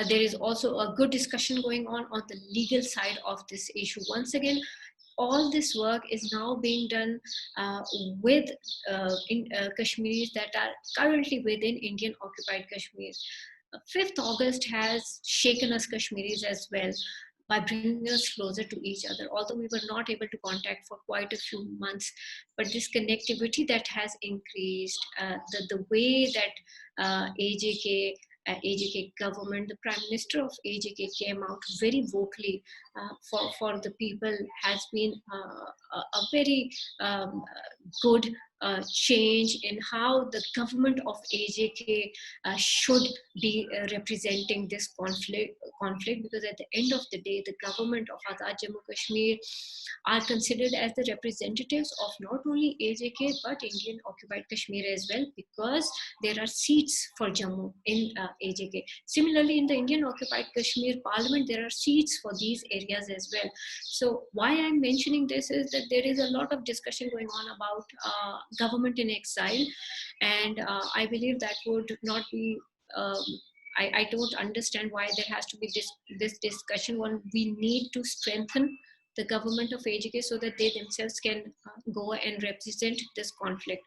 There is also a good discussion going on the legal side of this issue. Once again, all this work is now being done with Kashmiris that are currently within Indian occupied Kashmir. 5th August has shaken us Kashmiris as well, by bringing us closer to each other. Although we were not able to contact for quite a few months, but this connectivity that has increased, the way that AJK government, the Prime Minister of AJK came out very vocally for the people, has been a very good change in how the government of AJK should be representing this conflict, because at the end of the day, the government of Azad Jammu Kashmir are considered as the representatives of not only AJK but Indian occupied Kashmir as well, because there are seats for Jammu in AJK. Similarly, in the Indian occupied Kashmir parliament, there are seats for these areas as well. So why I'm mentioning this is that there is a lot of discussion going on about government in exile, and I believe that would not be I don't understand why there has to be this discussion. One, we need to strengthen the government of AJK so that they themselves can go and represent this conflict.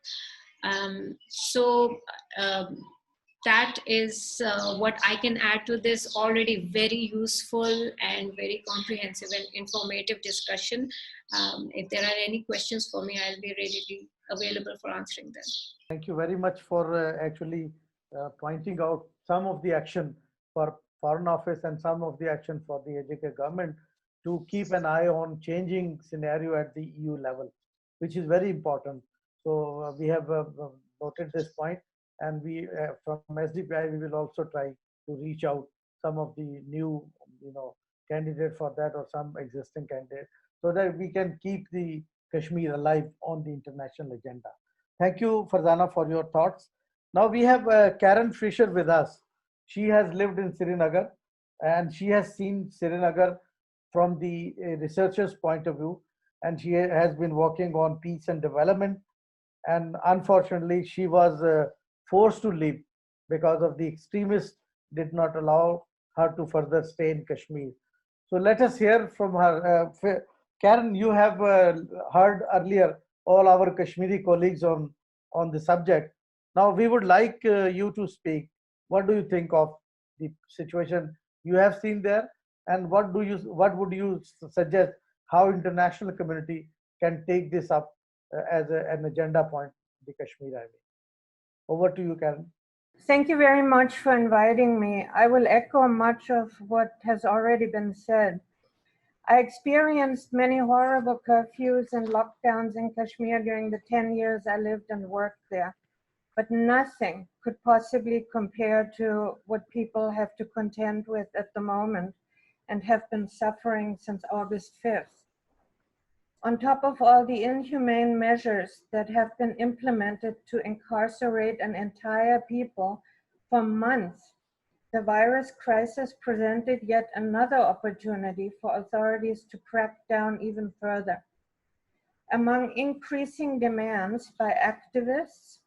That is what I can add to this already very useful and very comprehensive and informative discussion. If there are any questions for me, I'll be readily available for answering them. Thank you very much for actually pointing out some of the action for Foreign Office and some of the action for the AJK government to keep an eye on changing scenario at the EU level, which is very important. So we have noted this point, and we from SDPI we will also try to reach out some of the new candidate for that, or some existing candidate, so that we can keep the Kashmir alive on the international agenda. Thank you, Farzana, for your thoughts. Now we have Karen Fisher with us. She has lived in Srinagar, and she has seen Srinagar from the researcher's point of view, and she has been working on peace and development. And unfortunately, she was forced to leave because of the extremists did not allow her to further stay in Kashmir. So let us hear from her. Karen, you have heard earlier all our Kashmiri colleagues on the subject. Now we would like you to speak. What do you think of the situation you have seen there, and what would you suggest how international community can take this up as an agenda point, the Kashmir Highway? Over to you, Karen. Thank you very much for inviting me. I will echo much of what has already been said. I experienced many horrible curfews and lockdowns in Kashmir during the 10 years I lived and worked there, but nothing could possibly compare to what people have to contend with at the moment and have been suffering since August 5th. On top of all the inhumane measures that have been implemented to incarcerate an entire people for months, the virus crisis presented yet another opportunity for authorities to crack down even further. Among increasing demands by activists,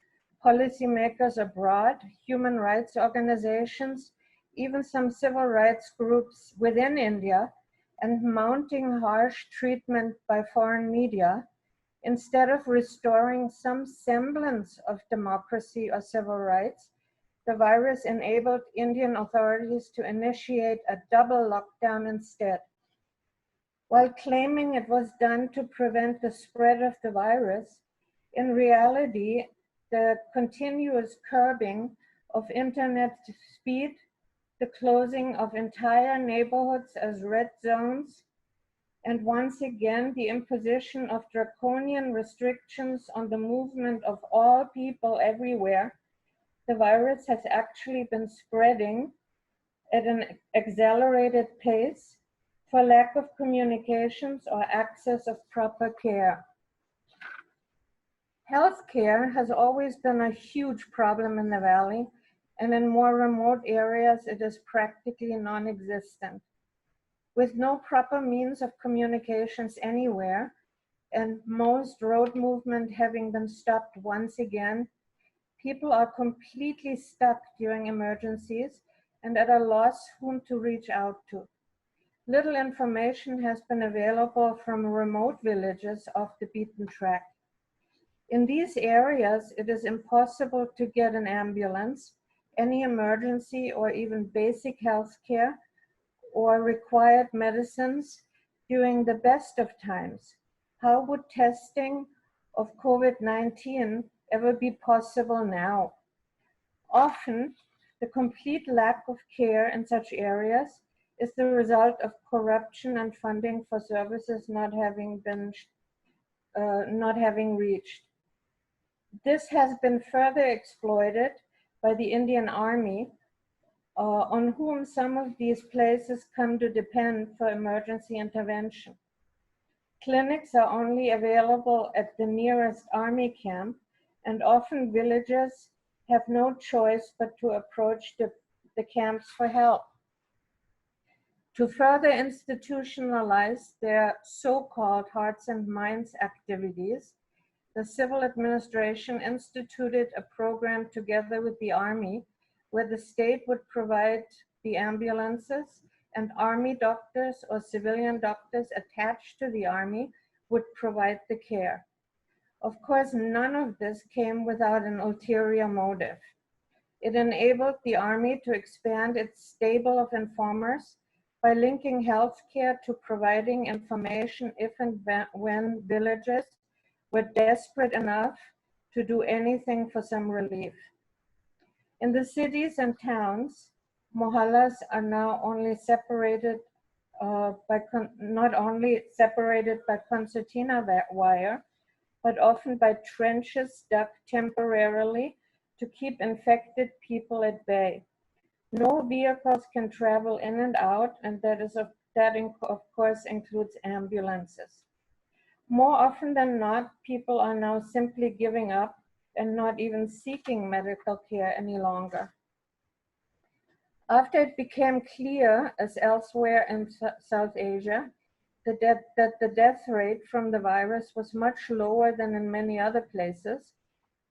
policymakers abroad, human rights organizations, even some civil rights groups within India, and mounting harsh treatment by foreign media, instead of restoring some semblance of democracy or civil rights, the virus enabled Indian authorities to initiate a double lockdown instead. While claiming it was done to prevent the spread of the virus, in reality, the continuous curbing of internet speed, the closing of entire neighborhoods as red zones, and once again, the imposition of draconian restrictions on the movement of all people everywhere, the virus has actually been spreading at an accelerated pace for lack of communications or access of proper care. Healthcare has always been a huge problem in the valley, and in more remote areas, it is practically non-existent. With no proper means of communications anywhere, and most road movement having been stopped once again, people are completely stuck during emergencies and at a loss whom to reach out to. Little information has been available from remote villages off the beaten track. In these areas, it is impossible to get an ambulance, any emergency or even basic health care or required medicines during the best of times. How would testing of COVID-19 ever be possible now? Often, the complete lack of care in such areas is the result of corruption and funding for services not having reached. This has been further exploited by the Indian Army, on whom some of these places come to depend for emergency intervention. Clinics are only available at the nearest army camp, and often villagers have no choice but to approach the camps for help. To further institutionalize their so-called hearts and minds activities, the civil administration instituted a program together with the army where the state would provide the ambulances and army doctors or civilian doctors attached to the army would provide the care. Of course, none of this came without an ulterior motive. It enabled the army to expand its stable of informers by linking healthcare to providing information if and when villagers were desperate enough to do anything for some relief. In the cities and towns, mohallas are now only separated not only separated by concertina wire, but often by trenches dug temporarily to keep infected people at bay. No vehicles can travel in and out, and that of course includes ambulances. More often than not, people are now simply giving up and not even seeking medical care any longer. After it became clear, as elsewhere in South Asia, that the death rate from the virus was much lower than in many other places,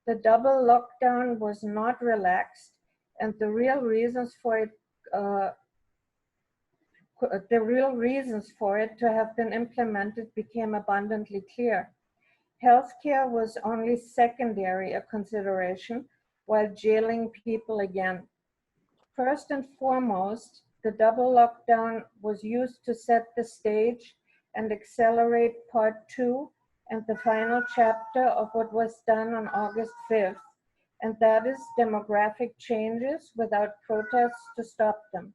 the double lockdown was not relaxed, and the real reasons for it to have been implemented became abundantly clear. Healthcare was only secondary a consideration, while jailing people again. First and foremost, the double lockdown was used to set the stage and accelerate part 2 and the final chapter of what was done on August 5th, and that is demographic changes without protests to stop them.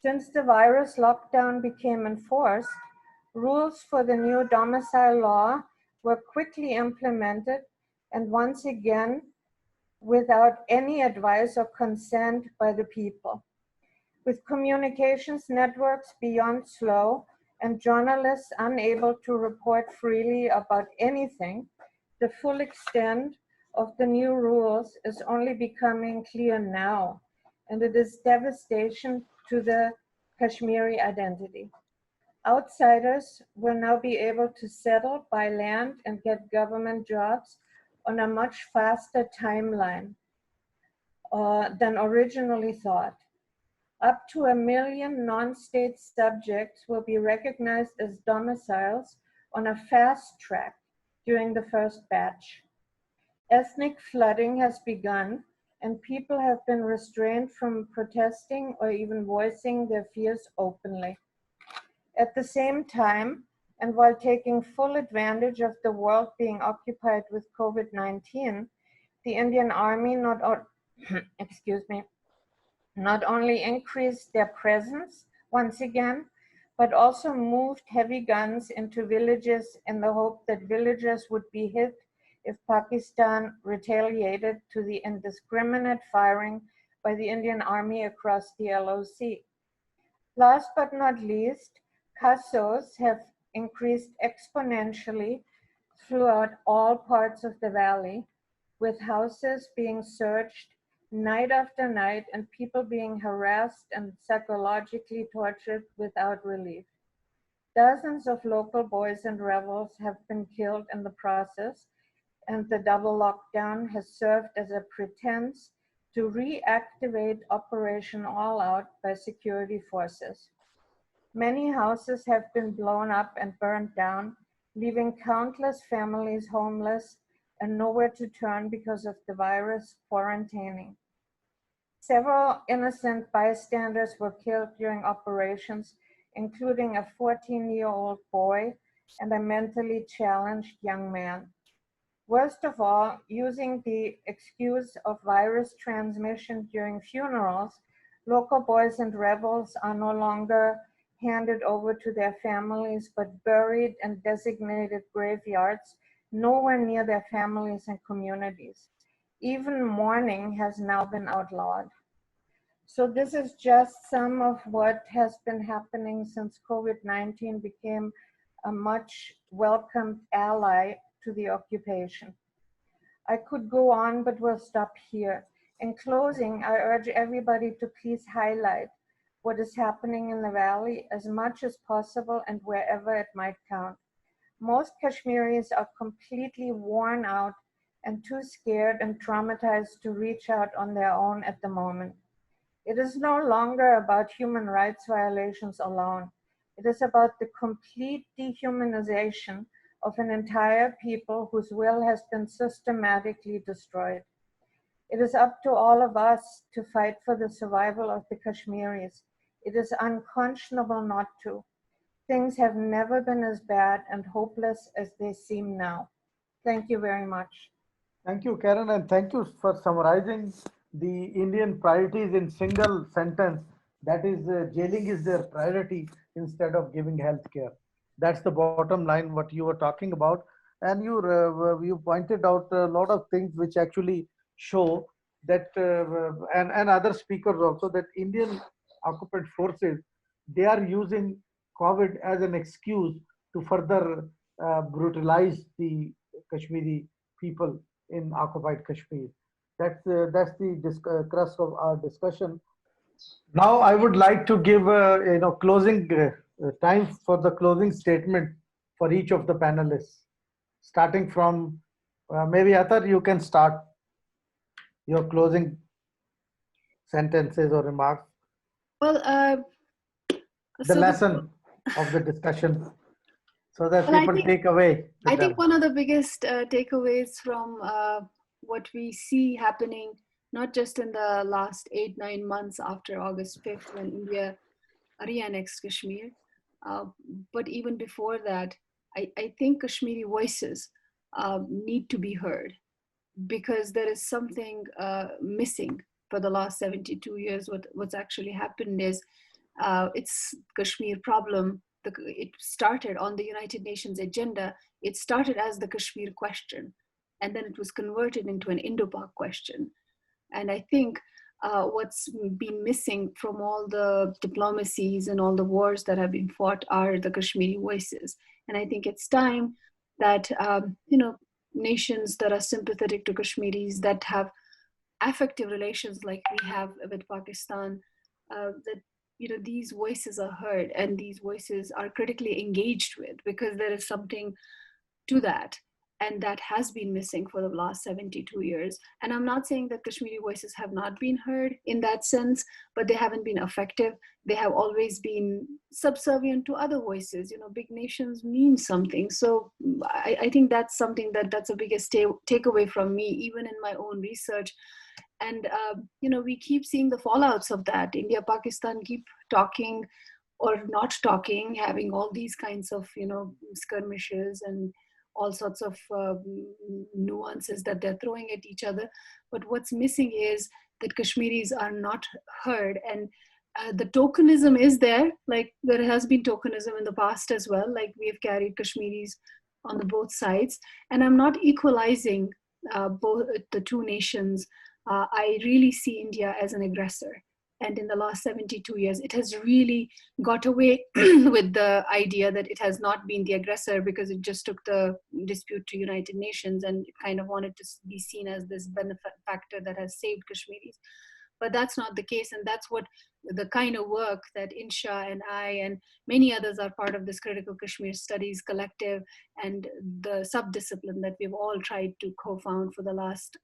Since the virus lockdown became enforced, rules for the new domicile law were quickly implemented and once again without any advice or consent by the people. With communications networks beyond slow and journalists unable to report freely about anything, the full extent of the new rules is only becoming clear now, and it is devastation to the Kashmiri identity. Outsiders will now be able to settle, buy land, and get government jobs on a much faster timeline than originally thought. Up to 1 million non-state subjects will be recognized as domiciles on a fast track during the first batch. Ethnic flooding has begun, and people have been restrained from protesting or even voicing their fears openly. At the same time, and while taking full advantage of the world being occupied with COVID-19, the Indian Army not only increased their presence once again, but also moved heavy guns into villages in the hope that villagers would be hit if Pakistan retaliated to the indiscriminate firing by the Indian Army across the LOC. Last but not least, CASOs have increased exponentially throughout all parts of the valley, with houses being searched night after night and people being harassed and psychologically tortured without relief. Dozens of local boys and rebels have been killed in the process, and the double lockdown has served as a pretense to reactivate Operation All Out by security forces. Many houses have been blown up and burned down, leaving countless families homeless and nowhere to turn because of the virus quarantining. Several innocent bystanders were killed during operations, including a 14-year-old boy and a mentally challenged young man. Worst of all, using the excuse of virus transmission during funerals, local boys and rebels are no longer handed over to their families, but buried in designated graveyards nowhere near their families and communities. Even mourning has now been outlawed. So this is just some of what has been happening since COVID-19 became a much welcomed ally to the occupation. I could go on, but we'll stop here. In closing, I urge everybody to please highlight what is happening in the valley as much as possible and wherever it might count. Most Kashmiris are completely worn out and too scared and traumatized to reach out on their own at the moment. It is no longer about human rights violations alone. It is about the complete dehumanization of an entire people whose will has been systematically destroyed. It is up to all of us to fight for the survival of the Kashmiris. It is unconscionable not to. Things have never been as bad and hopeless as they seem now. Thank you very much. Thank you, Karen, and thank you for summarizing the Indian priorities in single sentence. That is, jailing is their priority instead of giving health care. That's the bottom line, what you were talking about. And you pointed out a lot of things which actually show that, and other speakers also, that Indian occupied forces, they are using COVID as an excuse to further brutalize the Kashmiri people in occupied Kashmir. That's the crux of our discussion. Now I would like to give closing time for the closing statement for each of the panelists. Starting from maybe Athar, you can start your closing sentences or remarks. Well, The lesson of the discussion, so that well, people take away. I think one of the biggest takeaways from what we see happening, not just in the last 8-9 months after August 5th when India re-annexed Kashmir, but even before that, I think Kashmiri voices need to be heard, because there is something missing for the last 72 years. What's actually happened is It's Kashmir problem. It started on the United Nations agenda. It started as the Kashmir question, and then it was converted into an Indo-Pak question. And I think what's been missing from all the diplomacies and all the wars that have been fought are the Kashmiri voices. And I think it's time that nations that are sympathetic to Kashmiris, that have affective relations like we have with Pakistan, that these voices are heard and these voices are critically engaged with, because there is something to that. And that has been missing for the last 72 years. And I'm not saying that Kashmiri voices have not been heard in that sense, but they haven't been effective. They have always been subservient to other voices. Big nations mean something. So I think that's something that's the biggest takeaway from me, even in my own research. And, we keep seeing the fallouts of that. India, Pakistan keep talking or not talking, having all these kinds of, skirmishes and all sorts of nuances that they're throwing at each other. But what's missing is that Kashmiris are not heard. And the tokenism is there. Like there has been tokenism in the past as well. Like we've carried Kashmiris on the both sides. And I'm not equalizing both the two nations. I really see India as an aggressor. And in the last 72 years, it has really got away with the idea that it has not been the aggressor, because it just took the dispute to United Nations and it kind of wanted to be seen as this benefactor that has saved Kashmiris. But that's not the case. And that's what the kind of work that Insha and I and many others are part of this Critical Kashmir Studies Collective and the subdiscipline that we've all tried to co-found for the last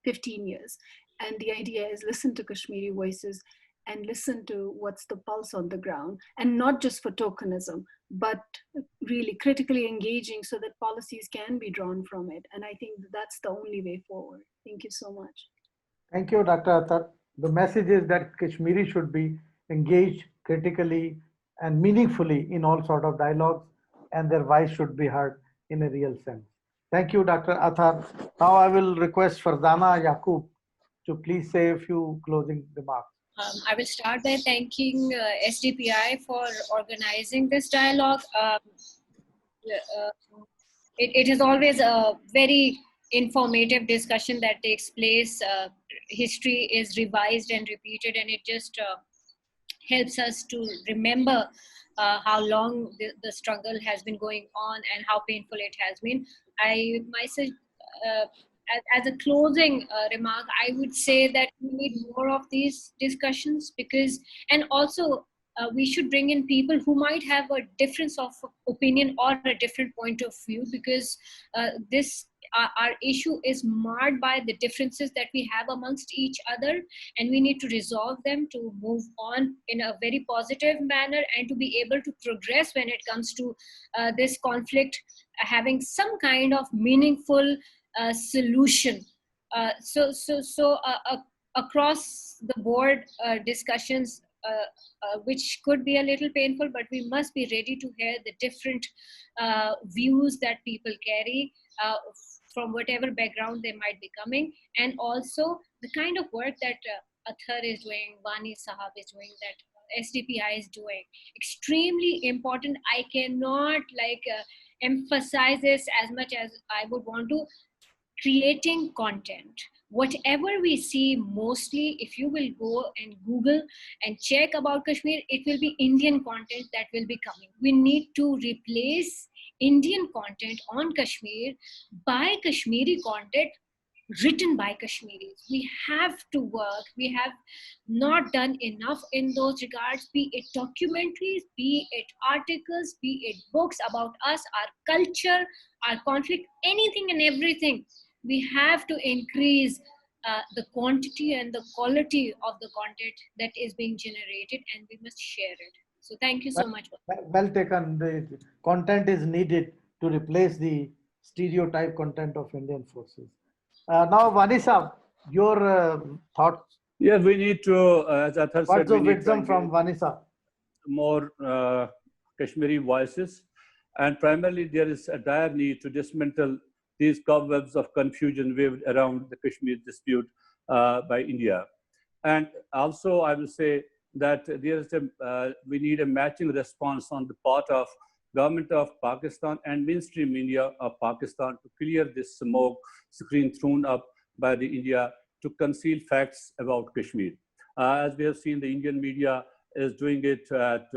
15 years. And the idea is listen to Kashmiri voices and listen to what's the pulse on the ground, and not just for tokenism, but really critically engaging so that policies can be drawn from it. And I think that's the only way forward. Thank you so much. Thank you, Dr. Attar. The message is that Kashmiri should be engaged critically and meaningfully in all sort of dialogues, and their voice should be heard in a real sense. Thank you, Dr. Attar. Now I will request Farzana Yaqub to please say a few closing remarks. I will start by thanking SDPI for organizing this dialogue. It is always a very informative discussion that takes place. History is revised and repeated, and it just helps us to remember how long the struggle has been going on and how painful it has been. I myself, as a closing remark, I would say that we need more of these discussions, because, and also we should bring in people who might have a difference of opinion or a different point of view, because our issue is marred by the differences that we have amongst each other, and we need to resolve them to move on in a very positive manner and to be able to progress when it comes to this conflict, having some kind of meaningful solution. Across the board discussions, which could be a little painful, but we must be ready to hear the different views that people carry from whatever background they might be coming, and also the kind of work that Attar is doing, Vani Sahab is doing, that SDPI is doing. Extremely important. I cannot emphasize this as much as I would want to. Creating content. Whatever we see, mostly, if you will go and Google and check about Kashmir, it will be Indian content that will be coming. We need to replace Indian content on Kashmir by Kashmiri content written by Kashmiris. We have to work. We have not done enough in those regards, be it documentaries, be it articles, be it books about us, our culture, our conflict, anything and everything. We have to increase the quantity and the quality of the content that is being generated, and we must share it. So thank you so much. Well taken. The content is needed to replace the stereotype content of Indian forces. Now, Vanisa, your thoughts? Yes, we need to, as Attar said, Words we of need wisdom from Vanisa. more Kashmiri voices. And primarily, there is a dire need to dismantle these cobwebs of confusion waved around the Kashmir dispute by India. And also, I will say, that we need a matching response on the part of government of Pakistan and mainstream media of Pakistan to clear this smoke screen thrown up by the India to conceal facts about Kashmir. As we have seen, the Indian media is doing it at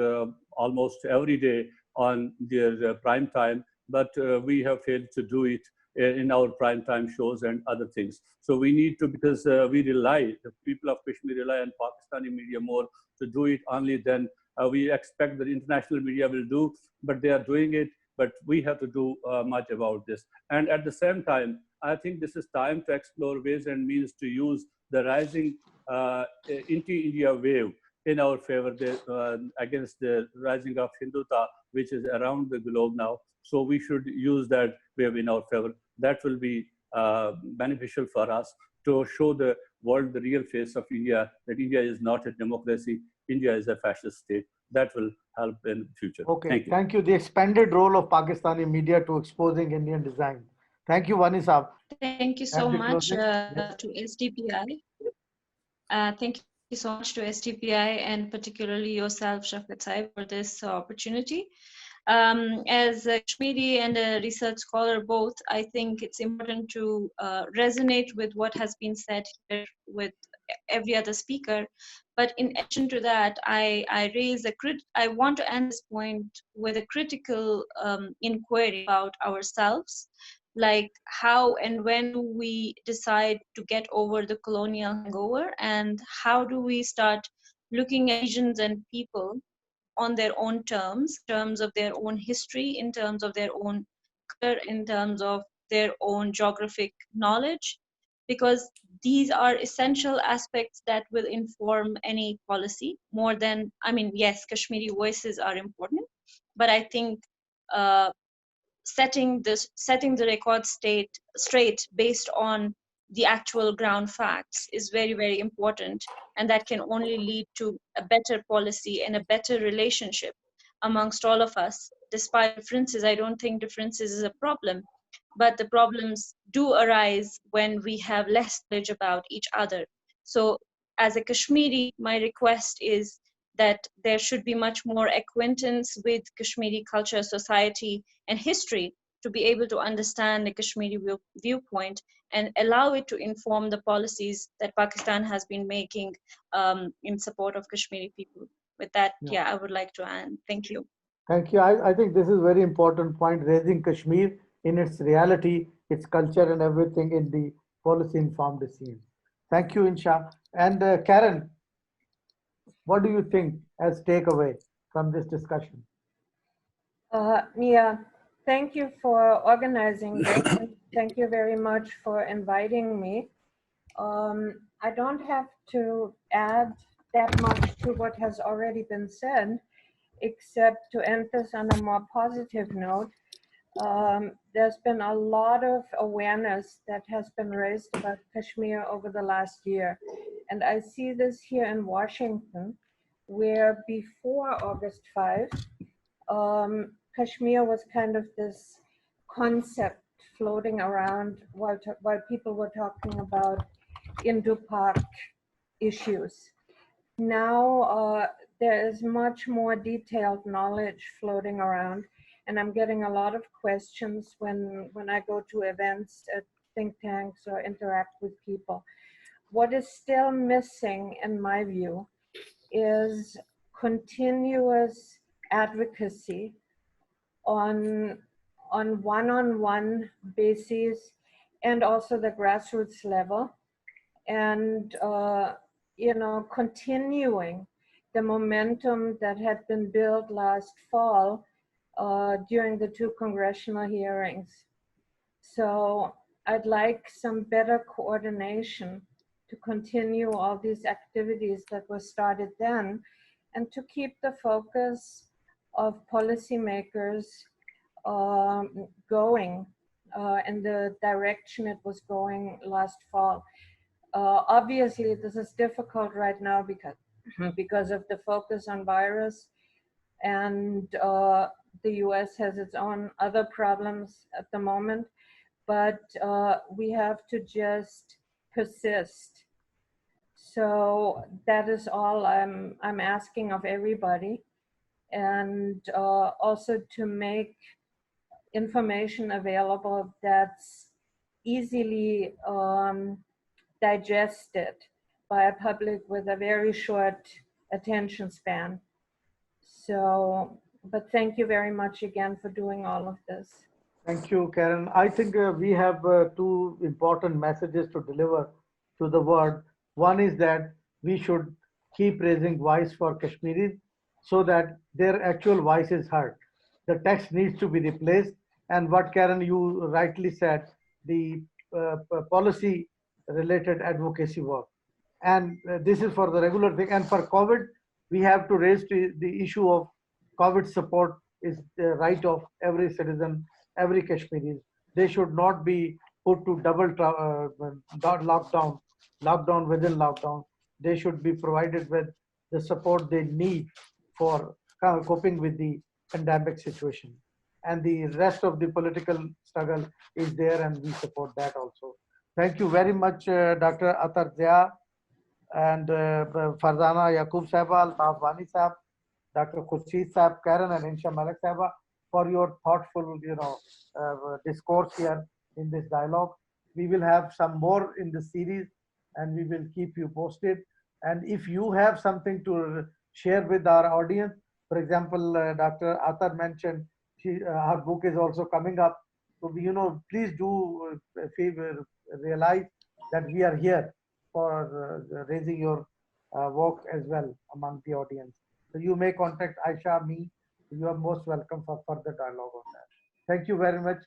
almost every day on their prime time, but we have failed to do it in our prime time shows and other things. So we need to, because we rely, the people of Kashmir rely on Pakistani media more to do it, only then we expect that international media will do, but they are doing it, but we have to do much about this. And at the same time, I think this is time to explore ways and means to use the rising anti-India wave in our favor against the rising of Hindutva, which is around the globe now. So we should use that wave in our favor. That will be beneficial for us to show the world the real face of India, that India is not a democracy, India is a fascist state. That will help in the future. Okay, thank you. The expanded role of Pakistani media to exposing Indian design. Thank you, Vani Saab. Thank you so much to SDPI. Thank you so much to SDPI and particularly yourself, Shafqat Saib, for this opportunity. As a Kashmiri and a research scholar both, I think it's important to resonate with what has been said here with every other speaker. But in addition to that, I want to end this point with a critical inquiry about ourselves, like how and when do we decide to get over the colonial hangover, and how do we start looking at regions and people on their own terms, in terms of their own history, in terms of their own culture, in terms of their own geographic knowledge, because these are essential aspects that will inform any policy more than, I mean, yes, Kashmiri voices are important, but I think setting the record straight based on the actual ground facts is very, very important, and that can only lead to a better policy and a better relationship amongst all of us. Despite differences, I don't think differences is a problem, but the problems do arise when we have less knowledge about each other. So as a Kashmiri, my request is that there should be much more acquaintance with Kashmiri culture, society, and history to be able to understand the Kashmiri viewpoint and allow it to inform the policies that Pakistan has been making in support of Kashmiri people. With that, yeah, I would like to end. Thank you. Thank you. I think this is very important point, raising Kashmir in its reality, its culture and everything in the policy informed scene. Thank you, Insha. And Karen, what do you think as takeaway from this discussion? Yeah, thank you for organizing this. Thank you very much for inviting me. I don't have to add that much to what has already been said, except to end this on a more positive note. There's been a lot of awareness that has been raised about Kashmir over the last year. And I see this here in Washington, where before August 5, Kashmir was kind of this concept floating around while people were talking about Indo-Pak issues. Now there is much more detailed knowledge floating around, and I'm getting a lot of questions when I go to events at think tanks or interact with people. What is still missing, in my view, is continuous advocacy on one-on-one basis and also the grassroots level, and continuing the momentum that had been built last fall during the 2 congressional hearings. So I'd like some better coordination to continue all these activities that were started then, and to keep the focus of policymakers going in the direction it was going last fall. Obviously, this is difficult right now because of the focus on virus, and the US has its own other problems at the moment, but we have to just persist. So that is all I'm asking of everybody, and also to make information available that's easily digested by a public with a very short attention span. So, but thank you very much again for doing all of this. Thank you, Karen. I think we have two important messages to deliver to the world. One is that we should keep raising voice for Kashmiris so that their actual voice is heard. The text needs to be replaced. And what Karen, you rightly said, the policy related advocacy work. And this is for the regular thing. And for COVID, we have to raise the issue of COVID support is the right of every citizen, every Kashmiri. They should not be put to double lockdown, lockdown within lockdown. They should be provided with the support they need for coping with the pandemic situation. And the rest of the political struggle is there, and we support that also. Thank you very much, Dr. Atar Zia and Farzana Yaqub Sahba, Altaf Wani Sahab, Dr. Khurshid Sahab, Karen and Insha Malik Sahaba for your thoughtful, discourse here in this dialogue. We will have some more in the series, and we will keep you posted. And if you have something to share with our audience, for example, Dr. Atar mentioned her book is also coming up. So, please do realize that we are here for raising your work as well among the audience. So you may contact Aisha, me. You are most welcome for further dialogue on that. Thank you very much.